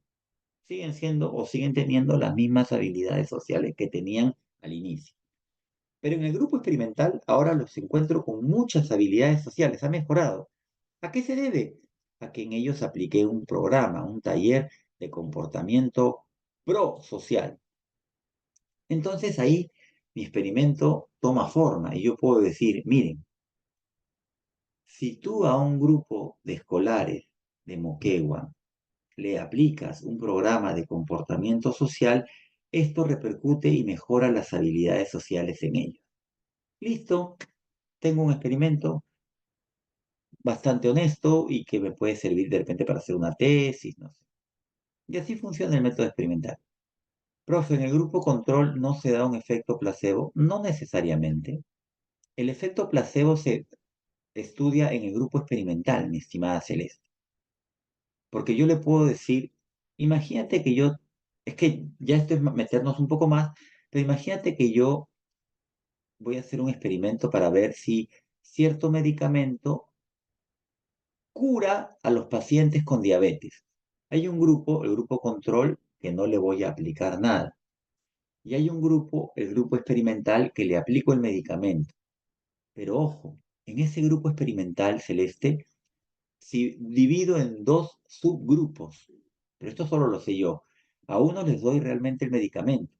siguen siendo o siguen teniendo las mismas habilidades sociales que tenían al inicio. Pero en el grupo experimental ahora los encuentro con muchas habilidades sociales, ha mejorado. ¿A qué se debe? A que en ellos apliqué un programa, un taller de comportamiento prosocial. Entonces ahí mi experimento toma forma y yo puedo decir, miren, si tú a un grupo de escolares de Moquegua le aplicas un programa de comportamiento social, esto repercute y mejora las habilidades sociales en ellos. Listo, tengo un experimento bastante honesto y que me puede servir de repente para hacer una tesis, no sé. Y así funciona el método experimental. Profe, en el grupo control no se da un efecto placebo, no necesariamente. El efecto placebo se estudia en el grupo experimental, mi estimada Celeste. Porque yo le puedo decir, imagínate que yo, es que ya esto es meternos un poco más, pero imagínate que yo voy a hacer un experimento para ver si cierto medicamento cura a los pacientes con diabetes. Hay un grupo, el grupo control, que no le voy a aplicar nada. Y hay un grupo, el grupo experimental, que le aplico el medicamento. Pero ojo, en ese grupo experimental, Celeste, si divido en dos subgrupos, pero esto solo lo sé yo, a unos les doy realmente el medicamento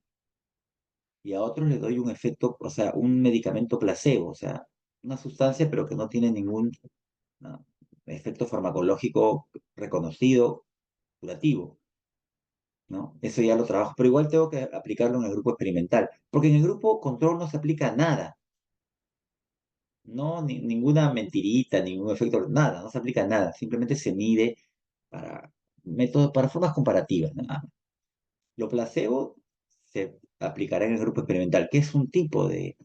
y a otros les doy un efecto, o sea, un medicamento placebo, o sea, una sustancia pero que no tiene ningún no, efecto farmacológico reconocido, curativo, ¿no? Eso ya lo trabajo, pero igual tengo que aplicarlo en el grupo experimental, porque en el grupo control no se aplica nada. No, ninguna mentirita, ningún efecto, nada, no se aplica nada, simplemente se mide para métodos, para formas comparativas, nada más. Lo placebo se aplicará en el grupo experimental, que es un tipo de,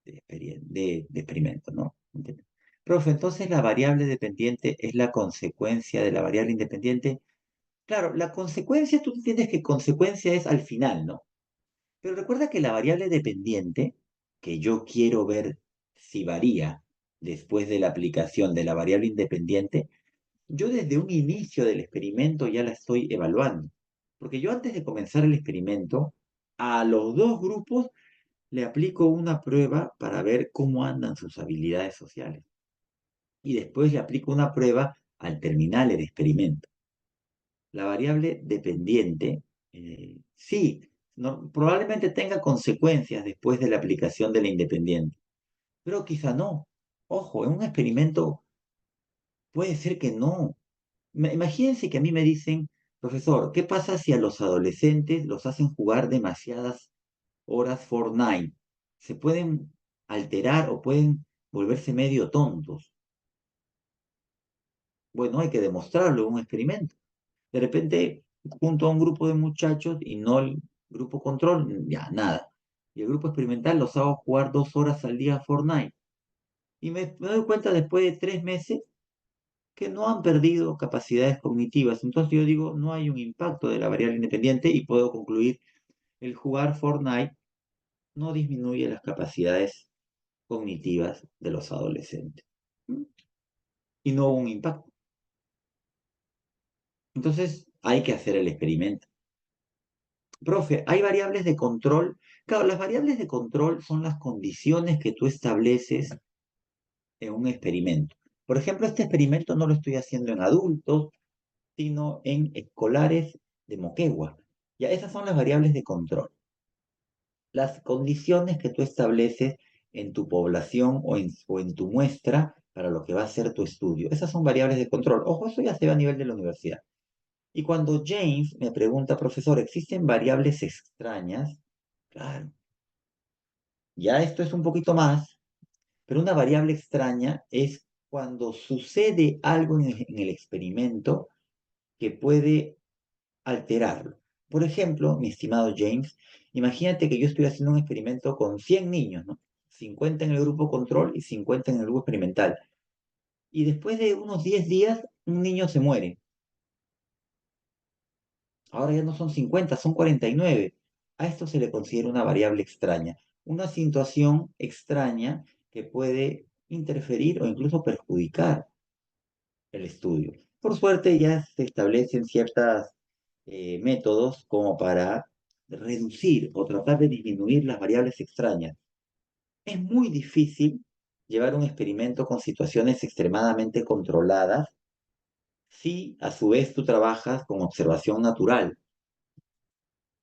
de experimento, ¿no? ¿Entiendes? Profe, entonces la variable dependiente es la consecuencia de la variable independiente. Claro, la consecuencia, tú entiendes que consecuencia es al final, ¿no? Pero recuerda que la variable dependiente, que yo quiero ver si varía después de la aplicación de la variable independiente, yo desde un inicio del experimento ya la estoy evaluando. Porque yo antes de comenzar el experimento, a los dos grupos le aplico una prueba para ver cómo andan sus habilidades sociales. Y después le aplico una prueba al terminar el experimento. La variable dependiente, sí, probablemente tenga consecuencias después de la aplicación de la independiente, pero quizá no. Ojo, en un experimento puede ser que no. Imagínense que a mí me dicen, profesor, ¿qué pasa si a los adolescentes los hacen jugar demasiadas horas Fortnite? Se pueden alterar o pueden volverse medio tontos. Bueno, hay que demostrarlo en un experimento. De repente, junto a un grupo de muchachos y no el grupo control, ya nada. Y el grupo experimental los hago jugar 2 horas al día a Fortnite. Y me doy cuenta después de 3 meses que no han perdido capacidades cognitivas. Entonces yo digo, no hay un impacto de la variable independiente y puedo concluir, el jugar Fortnite no disminuye las capacidades cognitivas de los adolescentes. Y no hubo un impacto. Entonces hay que hacer el experimento. Profe, hay variables de control. Claro, las variables de control son las condiciones que tú estableces en un experimento. Por ejemplo, este experimento no lo estoy haciendo en adultos, sino en escolares de Moquegua. Ya, esas son las variables de control. Las condiciones que tú estableces en tu población o en tu muestra para lo que va a ser tu estudio. Esas son variables de control. Ojo, eso ya se va a nivel de la universidad. Y cuando James me pregunta, profesor, ¿existen variables extrañas? Claro, ya esto es un poquito más, pero una variable extraña es cuando sucede algo en el experimento que puede alterarlo. Por ejemplo, mi estimado James, imagínate que yo estoy haciendo un experimento con 100 niños, ¿no? 50 en el grupo control y 50 en el grupo experimental. Y después de unos 10 días, un niño se muere. Ahora ya no son 50, son 49. A esto se le considera una variable extraña, una situación extraña que puede interferir o incluso perjudicar el estudio. Por suerte ya se establecen ciertos métodos como para reducir o tratar de disminuir las variables extrañas. Es muy difícil llevar un experimento con situaciones extremadamente controladas si a su vez tú trabajas con observación natural,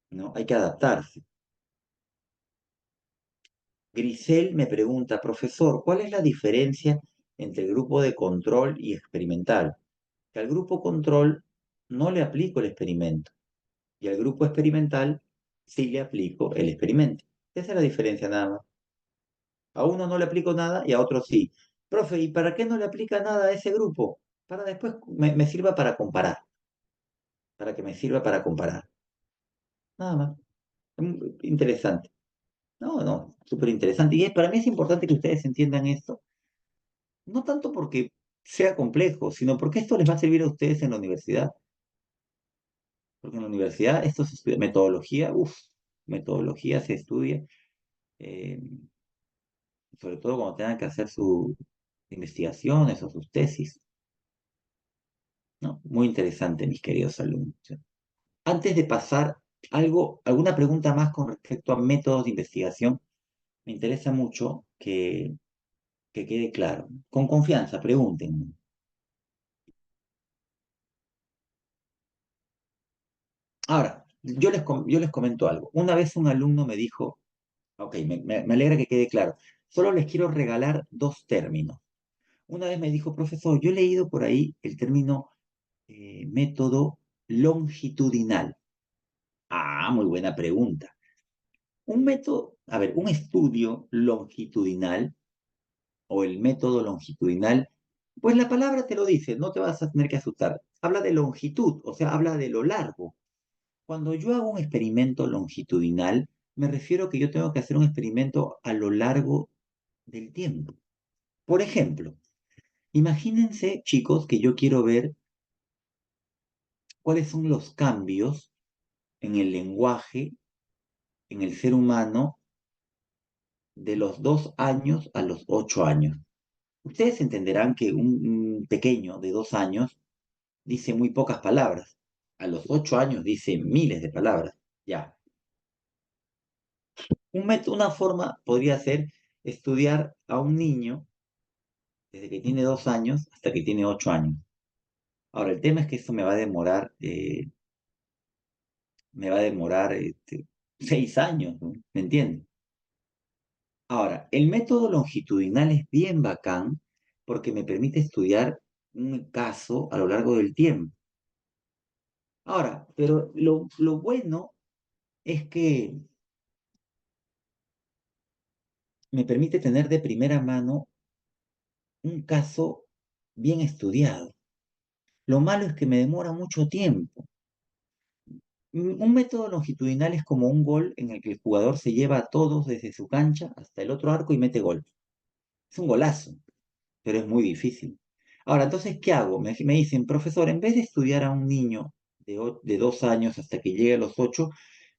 ¿no? Hay que adaptarse. Grisel me pregunta, profesor, ¿cuál es la diferencia entre el grupo de control y experimental? Que al grupo control no le aplico el experimento y al grupo experimental sí le aplico el experimento. Esa es la diferencia nada más. A uno no le aplico nada y a otro sí. Profe, ¿y para qué no le aplica nada a ese grupo? Para después me sirva para comparar, para que me sirva para comparar. Nada más. Interesante. No, no, súper interesante. Y para mí es importante que ustedes entiendan esto. No tanto porque sea complejo, sino porque esto les va a servir a ustedes en la universidad. Porque en la universidad esto se estudia, metodología, uff, metodología se estudia, eh, sobre todo cuando tengan que hacer sus investigaciones o sus tesis, ¿no? Muy interesante, mis queridos alumnos. Antes de pasar alguna pregunta más con respecto a métodos de investigación, me interesa mucho que quede claro. Con confianza, pregunten. Ahora, yo les comento algo. Una vez un alumno me dijo, ok, me alegra que quede claro, solo les quiero regalar dos términos. Una vez me dijo, profesor, yo he leído por ahí el término método longitudinal. Ah, muy buena pregunta. Un método, a ver, un estudio longitudinal o el método longitudinal, pues la palabra te lo dice, no te vas a tener que asustar. Habla de longitud, o sea, habla de lo largo. Cuando yo hago un experimento longitudinal, me refiero a que yo tengo que hacer un experimento a lo largo del tiempo. Por ejemplo, imagínense, chicos, que yo quiero ver cuáles son los cambios en el lenguaje, en el ser humano, de los 2 años a los 8 años. Ustedes entenderán que un pequeño de 2 años dice muy pocas palabras. A los 8 años dice miles de palabras. Ya. Una forma podría ser estudiar a un niño desde que tiene 2 años hasta que tiene 8 años. Ahora, el tema es que esto me va a demorar 6 años, ¿no? ¿Me entienden? Ahora, el método longitudinal es bien bacán porque me permite estudiar un caso a lo largo del tiempo. Ahora, pero lo bueno es que me permite tener de primera mano un caso bien estudiado. Lo malo es que me demora mucho tiempo. Un método longitudinal es como un gol en el que el jugador se lleva a todos desde su cancha hasta el otro arco y mete gol. Es un golazo, pero es muy difícil. Ahora, entonces, ¿qué hago? Me dicen, profesor, en vez de estudiar a un niño de 2 años hasta que llegue a los 8,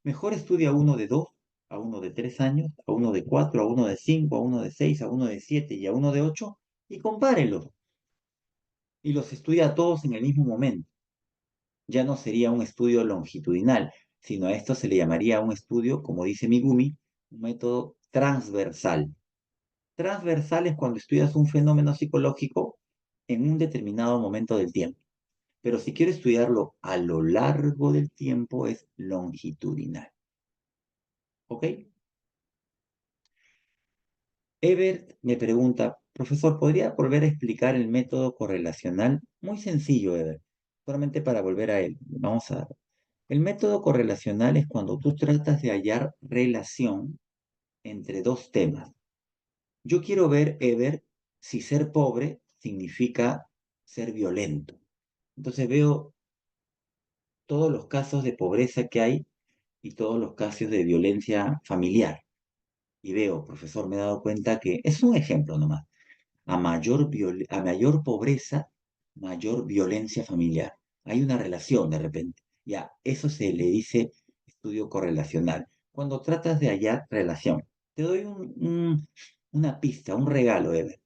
mejor estudia a uno de 2, a uno de 3 años, a uno de 4, a uno de 5, a uno de 6, a uno de 7 y a uno de 8 y compárelos. Y los estudia a todos en el mismo momento. Ya no sería un estudio longitudinal, sino a esto se le llamaría un estudio, como dice Migumi, un método transversal. Transversal es cuando estudias un fenómeno psicológico en un determinado momento del tiempo. Pero si quiero estudiarlo a lo largo del tiempo, es longitudinal. ¿Ok? Ebert me pregunta, profesor, ¿podría volver a explicar el método correlacional? Muy sencillo, Ebert. Solamente para volver a él. Vamos a... El método correlacional es cuando tú tratas de hallar relación entre dos temas. Yo quiero ver, Ebert, si ser pobre significa ser violento. Entonces veo todos los casos de pobreza que hay y todos los casos de violencia familiar. Y veo, profesor, me he dado cuenta que es un ejemplo nomás. A mayor pobreza, mayor violencia familiar. Hay una relación de repente. Ya, eso se le dice estudio correlacional. Cuando tratas de hallar relación. Te doy una pista, un regalo, Ever.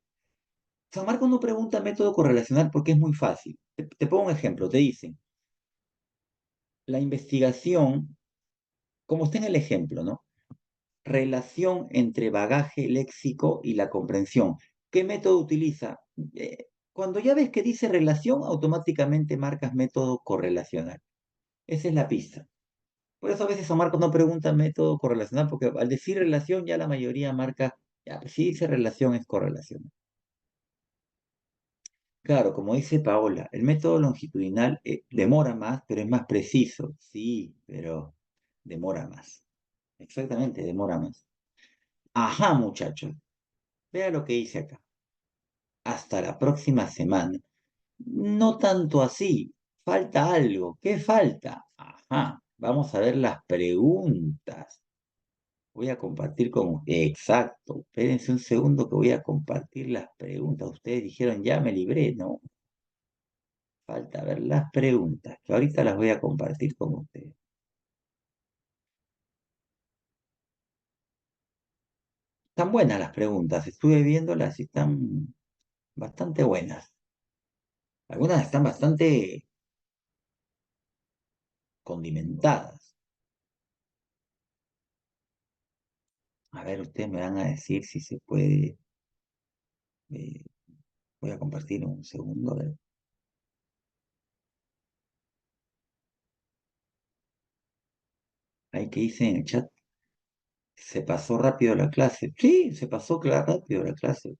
San Marcos no pregunta método correlacional porque es muy fácil. Te pongo un ejemplo. Te dicen, la investigación, como está en el ejemplo, ¿no? Relación entre bagaje léxico y la comprensión. ¿Qué método utiliza? Cuando ya ves que dice relación, automáticamente marcas método correlacional. Esa es la pista. Por eso a veces San Marcos no pregunta método correlacional, porque al decir relación ya la mayoría marca, ya, pues, si dice relación es correlación. Claro, como dice Paola, el método longitudinal demora más, pero es más preciso. Sí, pero demora más. Exactamente, demora más. Ajá, muchachos. Vea lo que dice acá. Hasta la próxima semana. No tanto así. Falta algo. ¿Qué falta? Ajá. Vamos a ver las preguntas. Voy a compartir con... Exacto. Espérense un segundo que voy a compartir las preguntas. Ustedes dijeron, ya me libré. No. Falta ver las preguntas, que ahorita las voy a compartir con ustedes. Están buenas las preguntas. Estuve viéndolas y están bastante buenas. Algunas están bastante condimentadas. A ver, ustedes me van a decir si se puede. eh, Voy a compartir un segundo. A ver. Ahí que dice en el chat, se pasó rápido la clase. Sí, se pasó rápido la clase.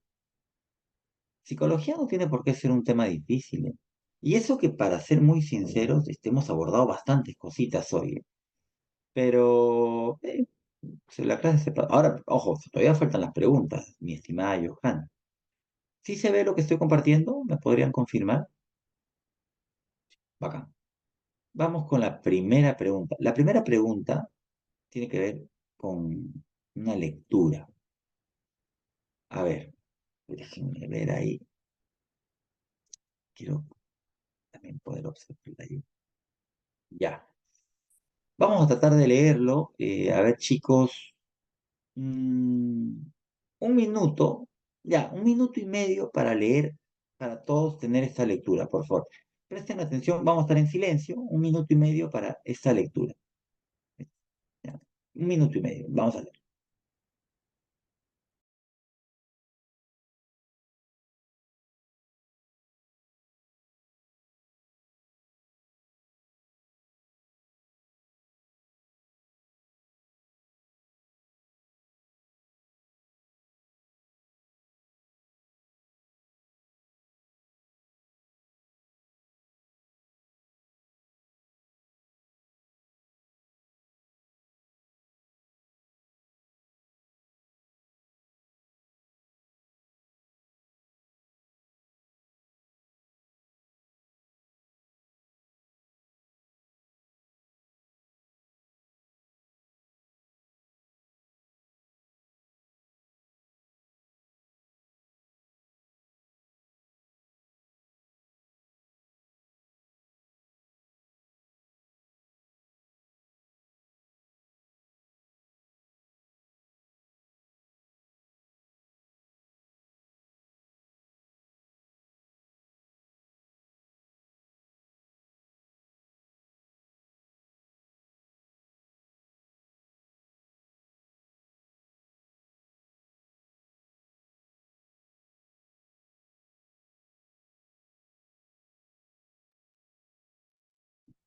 Psicología no tiene por qué ser un tema difícil. Y eso que para ser muy sinceros, hemos abordado bastantes cositas hoy. Pero La clase ahora, ojo, todavía faltan las preguntas, mi estimada Johanna. ¿Sí se ve lo que estoy compartiendo? ¿Me podrían confirmar? Bacán. Vamos con la primera pregunta. La primera pregunta tiene que ver con una lectura. A ver, déjenme ver ahí. Quiero también poder observarla ahí. Ya. Vamos a tratar de leerlo. A ver, chicos, mm, un minuto, ya, un minuto y medio para leer, para todos tener esta lectura, por favor. Presten atención, vamos a estar en silencio, un minuto y medio para esta lectura. Ya, un minuto y medio, vamos a leer.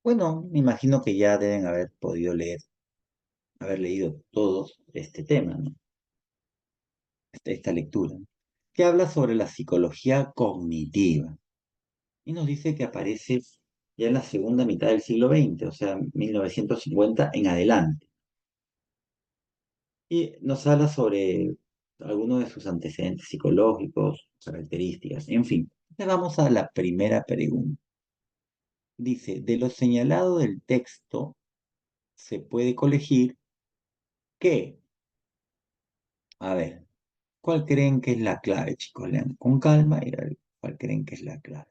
Bueno, me imagino que ya deben haber podido leer, haber leído todos este tema, ¿no? Esta lectura, que habla sobre la psicología cognitiva. Y nos dice que aparece ya en la segunda mitad del siglo XX, o sea, 1950 en adelante. Y nos habla sobre algunos de sus antecedentes psicológicos, características, en fin. Entonces vamos a la primera pregunta. Dice, de lo señalado del texto se puede colegir que, a ver, ¿cuál creen que es la clave, chicos? Lean con calma y a ver cuál creen que es la clave.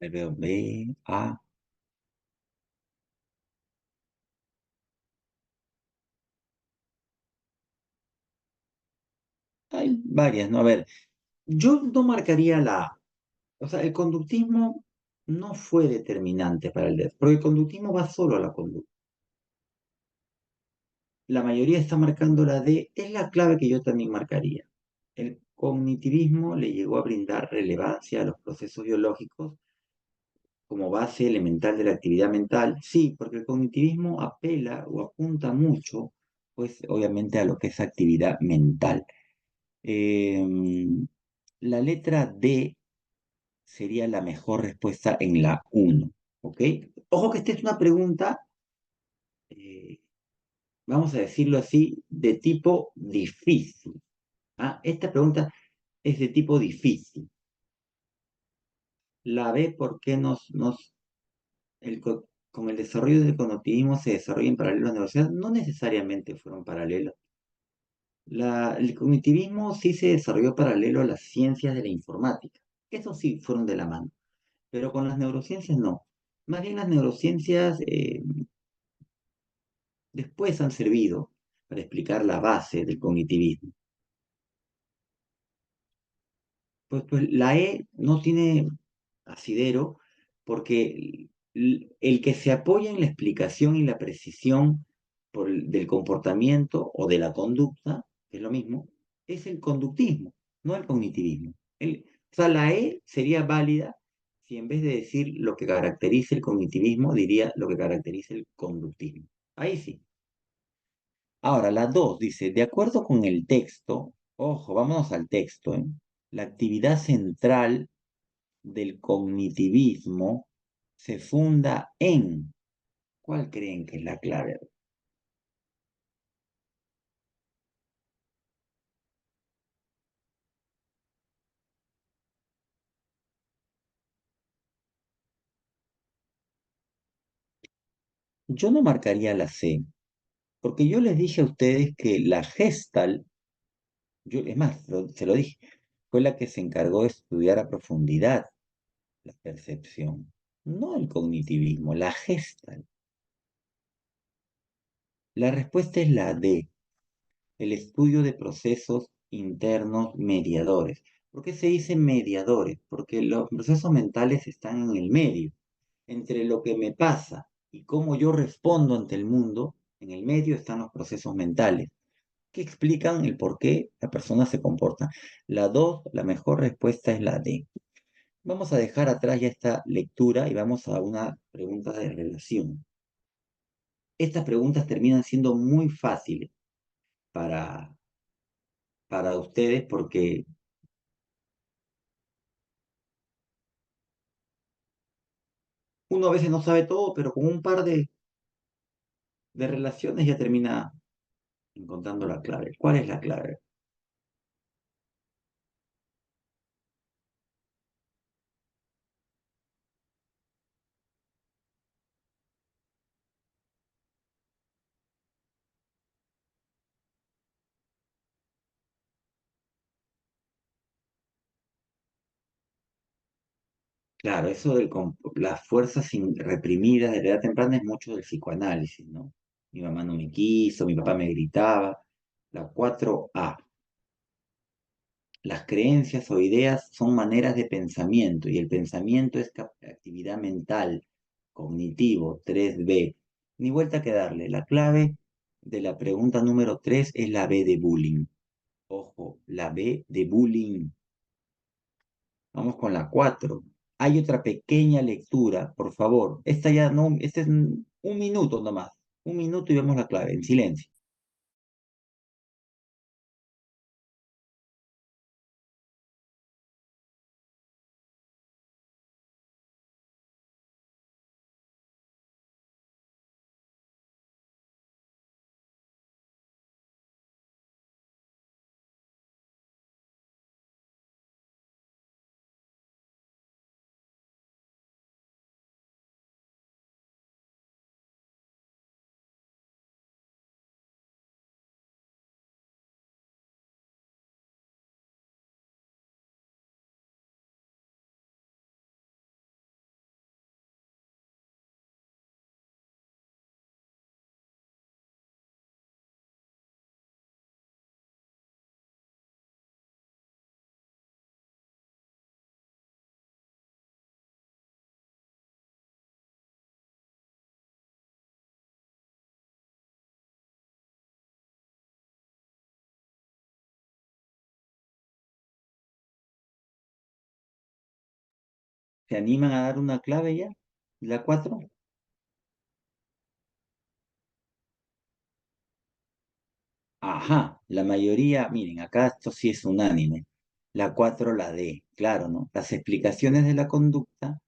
Ahí veo B, A, hay varias, ¿no? A ver, yo no marcaría la A. O sea, el conductismo no fue determinante para el DEF, porque el conductismo va solo a la conducta. La mayoría está marcando la D, es la clave que yo también marcaría. El cognitivismo le llegó a brindar relevancia a los procesos biológicos como base elemental de la actividad mental. Sí, porque el cognitivismo apela o apunta mucho, pues obviamente a lo que es actividad mental. Em, la letra D sería la mejor respuesta en la uno, ¿ok? Ojo que esta es una pregunta, eh, vamos a decirlo así, de tipo difícil. ¿Ah? Esta pregunta es de tipo difícil. La B, ¿por qué con el desarrollo del cognitivismo se desarrolla en paralelo a las neurociencias? No necesariamente fueron paralelos. El cognitivismo sí se desarrolló paralelo a las ciencias de la informática. Eso sí fueron de la mano. Pero con las neurociencias no. Más bien las neurociencias después han servido para explicar la base del cognitivismo. Pues la E no tiene asidero porque el que se apoya en la explicación y la precisión del comportamiento o de la conducta, que es lo mismo, es el conductismo, no el cognitivismo. O sea, la E sería válida si en vez de decir lo que caracteriza el cognitivismo, diría lo que caracteriza el conductismo. Ahí sí. Ahora, la 2 dice, de acuerdo con el texto, ojo, vámonos al texto, ¿eh? La actividad central del cognitivismo se funda en, ¿cuál creen que es la clave? Yo no marcaría la C, porque yo les dije a ustedes que la Gestalt, yo, es más, se lo dije, fue la que se encargó de estudiar a profundidad la percepción, no el cognitivismo, la Gestalt. La respuesta es la D, el estudio de procesos internos mediadores. ¿Por qué se dice mediadores? Porque los procesos mentales están en el medio, entre lo que me pasa y cómo yo respondo ante el mundo, en el medio están los procesos mentales, que explican el por qué la persona se comporta. La 2, la mejor respuesta es la D. Vamos a dejar atrás ya esta lectura y vamos a una pregunta de relación. Estas preguntas terminan siendo muy fáciles para, para ustedes porque uno a veces no sabe todo, pero con un par de relaciones ya termina encontrando la clave. ¿Cuál es la clave? Claro, eso de las fuerzas reprimidas de la edad temprana es mucho del psicoanálisis, ¿no? Mi mamá no me quiso, mi papá me gritaba. La 4A. Las creencias o ideas son maneras de pensamiento y el pensamiento es actividad mental, cognitivo, 3B. Ni vuelta que darle. La clave de la pregunta número 3 es la B de bullying. Ojo, la B de bullying. Vamos con la 4. Hay otra pequeña lectura, por favor. Esta ya no, este es un minuto nomás. Un minuto y vemos la clave, en silencio. ¿Se animan a dar una clave ya? ¿La 4? Ajá, la mayoría, miren, acá esto sí es unánime. La 4, la D, claro, ¿no? Las explicaciones de la conducta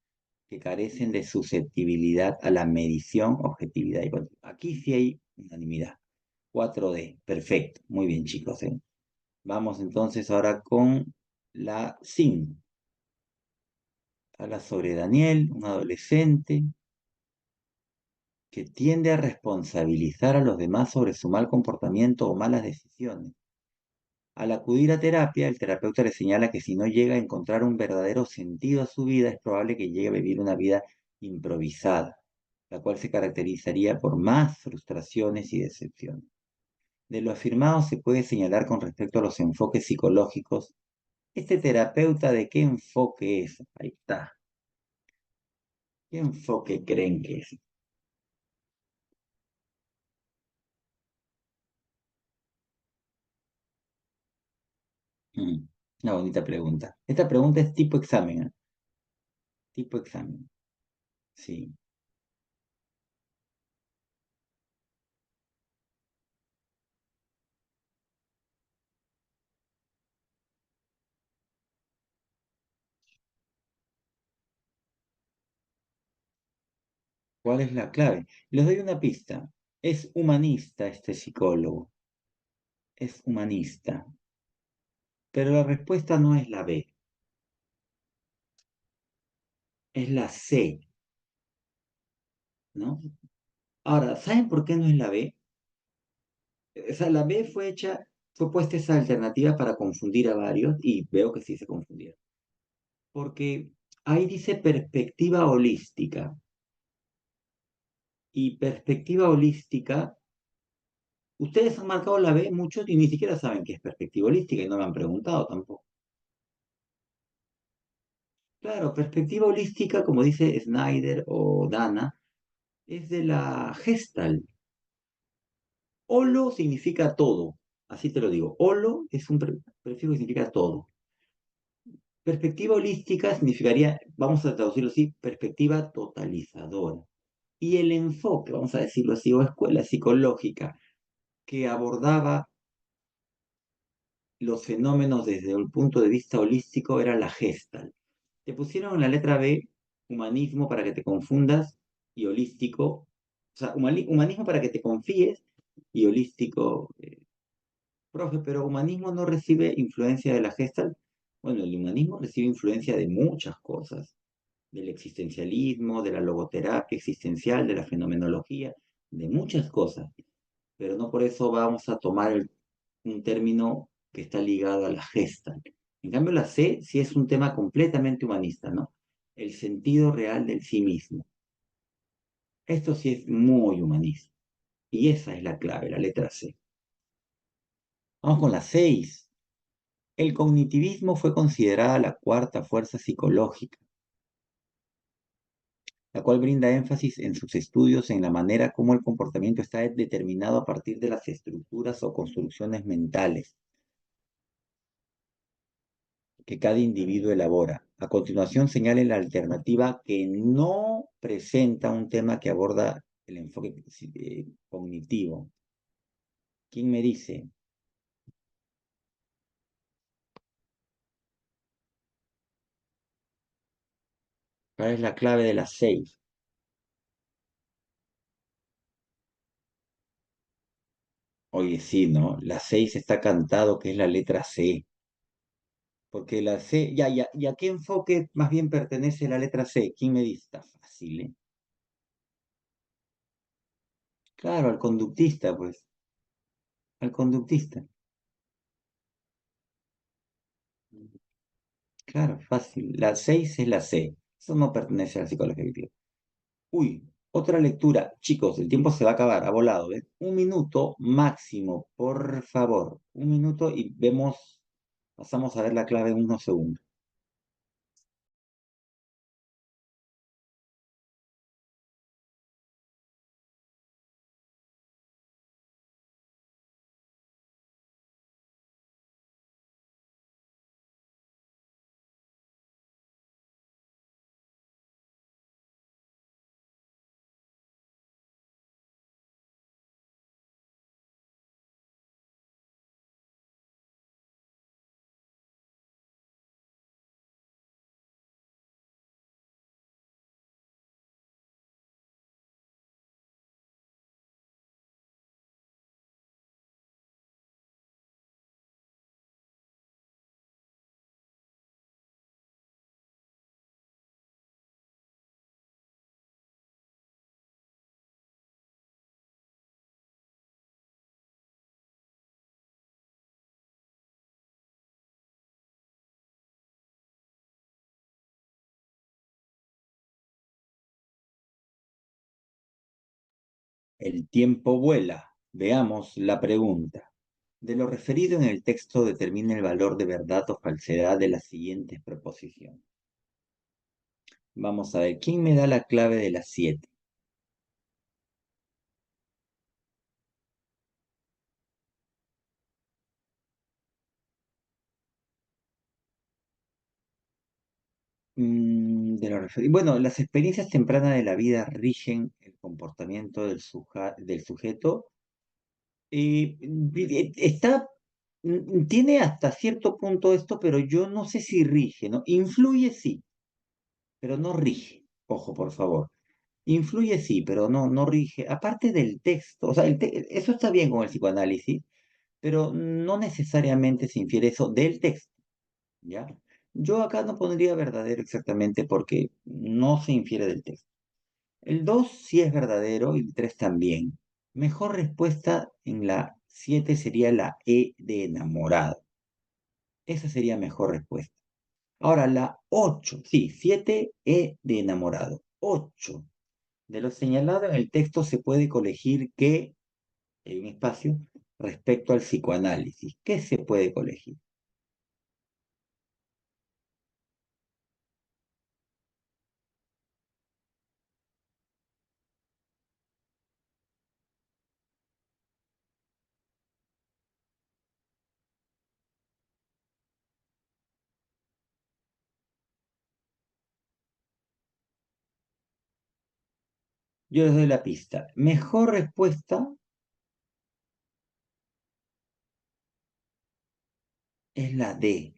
que carecen de susceptibilidad a la medición, objetividad y control. Aquí sí hay unanimidad. 4D, perfecto. Muy bien, chicos, ¿eh? Vamos entonces ahora con la 5. Habla sobre Daniel, un adolescente que tiende a responsabilizar a los demás sobre su mal comportamiento o malas decisiones. Al acudir a terapia, el terapeuta le señala que si no llega a encontrar un verdadero sentido a su vida, es probable que llegue a vivir una vida improvisada, la cual se caracterizaría por más frustraciones y decepciones. De lo afirmado se puede señalar con respecto a los enfoques psicológicos. ¿Este terapeuta de qué enfoque es? Ahí está. ¿Qué enfoque creen que es? Mm. Una bonita pregunta. Esta pregunta es tipo examen, ¿eh? Tipo examen. Sí. ¿Cuál es la clave? Les doy una pista. Es humanista este psicólogo. Es humanista. Pero la respuesta no es la B, es la C, ¿no? Ahora, ¿saben por qué no es la B? O sea, la B fue puesta esa alternativa para confundir a varios y veo que sí se confundieron. Porque ahí dice perspectiva holística. Y perspectiva holística, ustedes han marcado la B muchos y ni siquiera saben qué es perspectiva holística y no me han preguntado tampoco. Claro, perspectiva holística, como dice Snyder o Dana, es de la Gestalt. Holo significa todo, así te lo digo. Holo es un prefijo que significa todo. Perspectiva holística significaría, vamos a traducirlo así, perspectiva totalizadora. Y el enfoque, vamos a decirlo así, o escuela psicológica que abordaba los fenómenos desde el punto de vista holístico era la Gestalt. Te pusieron en la letra B humanismo para que te confundas y holístico, o sea, humanismo para que te confíes y holístico. Profe, pero humanismo no recibe influencia de la Gestalt. Bueno, el humanismo recibe influencia de muchas cosas, del existencialismo, de la logoterapia existencial, de la fenomenología, de muchas cosas, pero no por eso vamos a tomar un término que está ligado a la Gestalt. En cambio, la C sí es un tema completamente humanista, ¿no? El sentido real del sí mismo. Esto sí es muy humanista. Y esa es la clave, la letra C. Vamos con la 6. El cognitivismo fue considerada la cuarta fuerza psicológica, la cual brinda énfasis en sus estudios en la manera como el comportamiento está determinado a partir de las estructuras o construcciones mentales que cada individuo elabora. A continuación, señale la alternativa que no presenta un tema que aborda el enfoque cognitivo. ¿Quién me dice? ¿Cuál es la clave de las 6? Oye, sí, ¿no? La 6 está cantado que es la letra C. Porque la C, ya, ¿y a qué enfoque más bien pertenece la letra C? ¿Quién me dice? Está fácil, ¿eh? Claro, al conductista, pues, al conductista. Claro, fácil. La 6 es la C. Eso no pertenece a la psicología cognitiva. Uy, otra lectura. Chicos, el tiempo se va a acabar, ha volado, ¿ves? Un minuto máximo, por favor. Un minuto y vemos, pasamos a ver la clave en unos segundos. El tiempo vuela. Veamos la pregunta. De lo referido en el texto determina el valor de verdad o falsedad de las siguientes proposiciones. Vamos a ver, ¿quién me da la clave de las 7? Bueno, las experiencias tempranas de la vida rigen el comportamiento del sujeto. Está, tiene hasta cierto punto esto, pero yo no sé si rige, ¿no? Influye sí, pero no rige. Ojo, por favor. Influye sí, pero no rige. Aparte del texto, o sea, eso está bien con el psicoanálisis, pero no necesariamente se infiere eso del texto, ¿ya? Yo acá no pondría verdadero exactamente porque no se infiere del texto. El 2 sí es verdadero y el 3 también. Mejor respuesta en la 7 sería la E de enamorado. Esa sería mejor respuesta. Ahora la 8, sí, 7 E de enamorado. 8. De lo señalado en el texto se puede colegir que, hay un espacio, respecto al psicoanálisis. ¿Qué se puede colegir? Yo les doy la pista. Mejor respuesta es la D.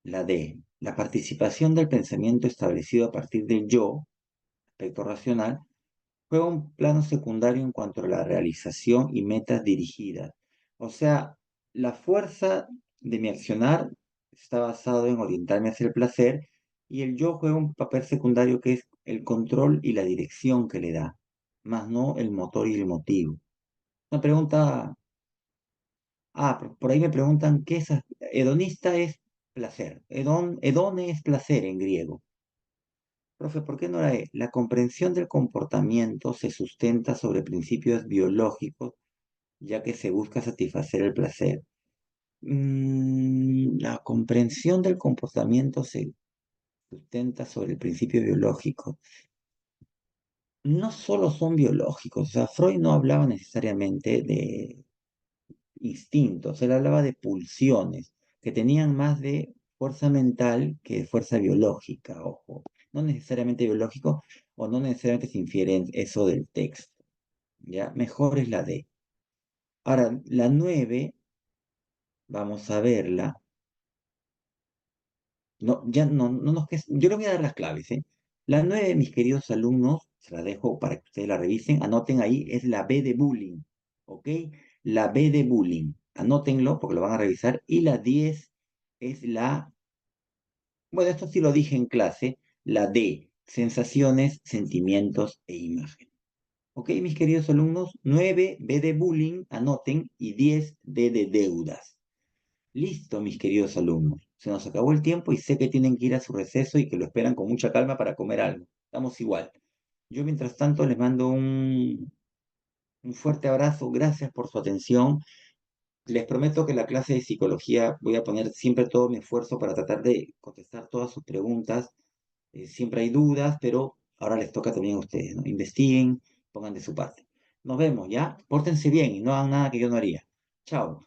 La D. La participación del pensamiento establecido a partir del yo, aspecto racional, juega un plano secundario en cuanto a la realización y metas dirigidas. O sea, la fuerza de mi accionar está basado en orientarme hacia el placer y el yo juega un papel secundario que es el control y la dirección que le da, más no el motor y el motivo. Una pregunta, por ahí me preguntan, ¿qué es? Hedonista es placer. Hedone es placer en griego. Profe, ¿por qué no la E? La comprensión del comportamiento se sustenta sobre principios biológicos, ya que se busca satisfacer el placer. La comprensión del comportamiento se sustenta sobre el principio biológico. No solo son biológicos, o sea, Freud no hablaba necesariamente de instintos, él hablaba de pulsiones, que tenían más de fuerza mental que de fuerza biológica, ojo. No necesariamente biológico o no necesariamente se infiere en eso del texto, ¿ya? Mejor es la D. Ahora, la 9 vamos a verla. No, ya no nos yo le voy a dar las claves, ¿eh? La 9 mis queridos alumnos, se la dejo para que ustedes la revisen, anoten ahí, es la B de bullying, ¿ok? La B de bullying, anótenlo porque lo van a revisar. Y la 10 es bueno, esto sí lo dije en clase, la D, sensaciones, sentimientos e imagen. ¿Ok, mis queridos alumnos? 9 B de bullying, anoten, y 10 D de deudas. Listo, mis queridos alumnos. Se nos acabó el tiempo y sé que tienen que ir a su receso y que lo esperan con mucha calma para comer algo. Estamos igual. Yo, mientras tanto, les mando un fuerte abrazo. Gracias por su atención. Les prometo que en la clase de psicología voy a poner siempre todo mi esfuerzo para tratar de contestar todas sus preguntas. Siempre hay dudas, pero ahora les toca también a ustedes, ¿no? Investiguen, pongan de su parte. Nos vemos, ¿ya? Pórtense bien y no hagan nada que yo no haría. Chao.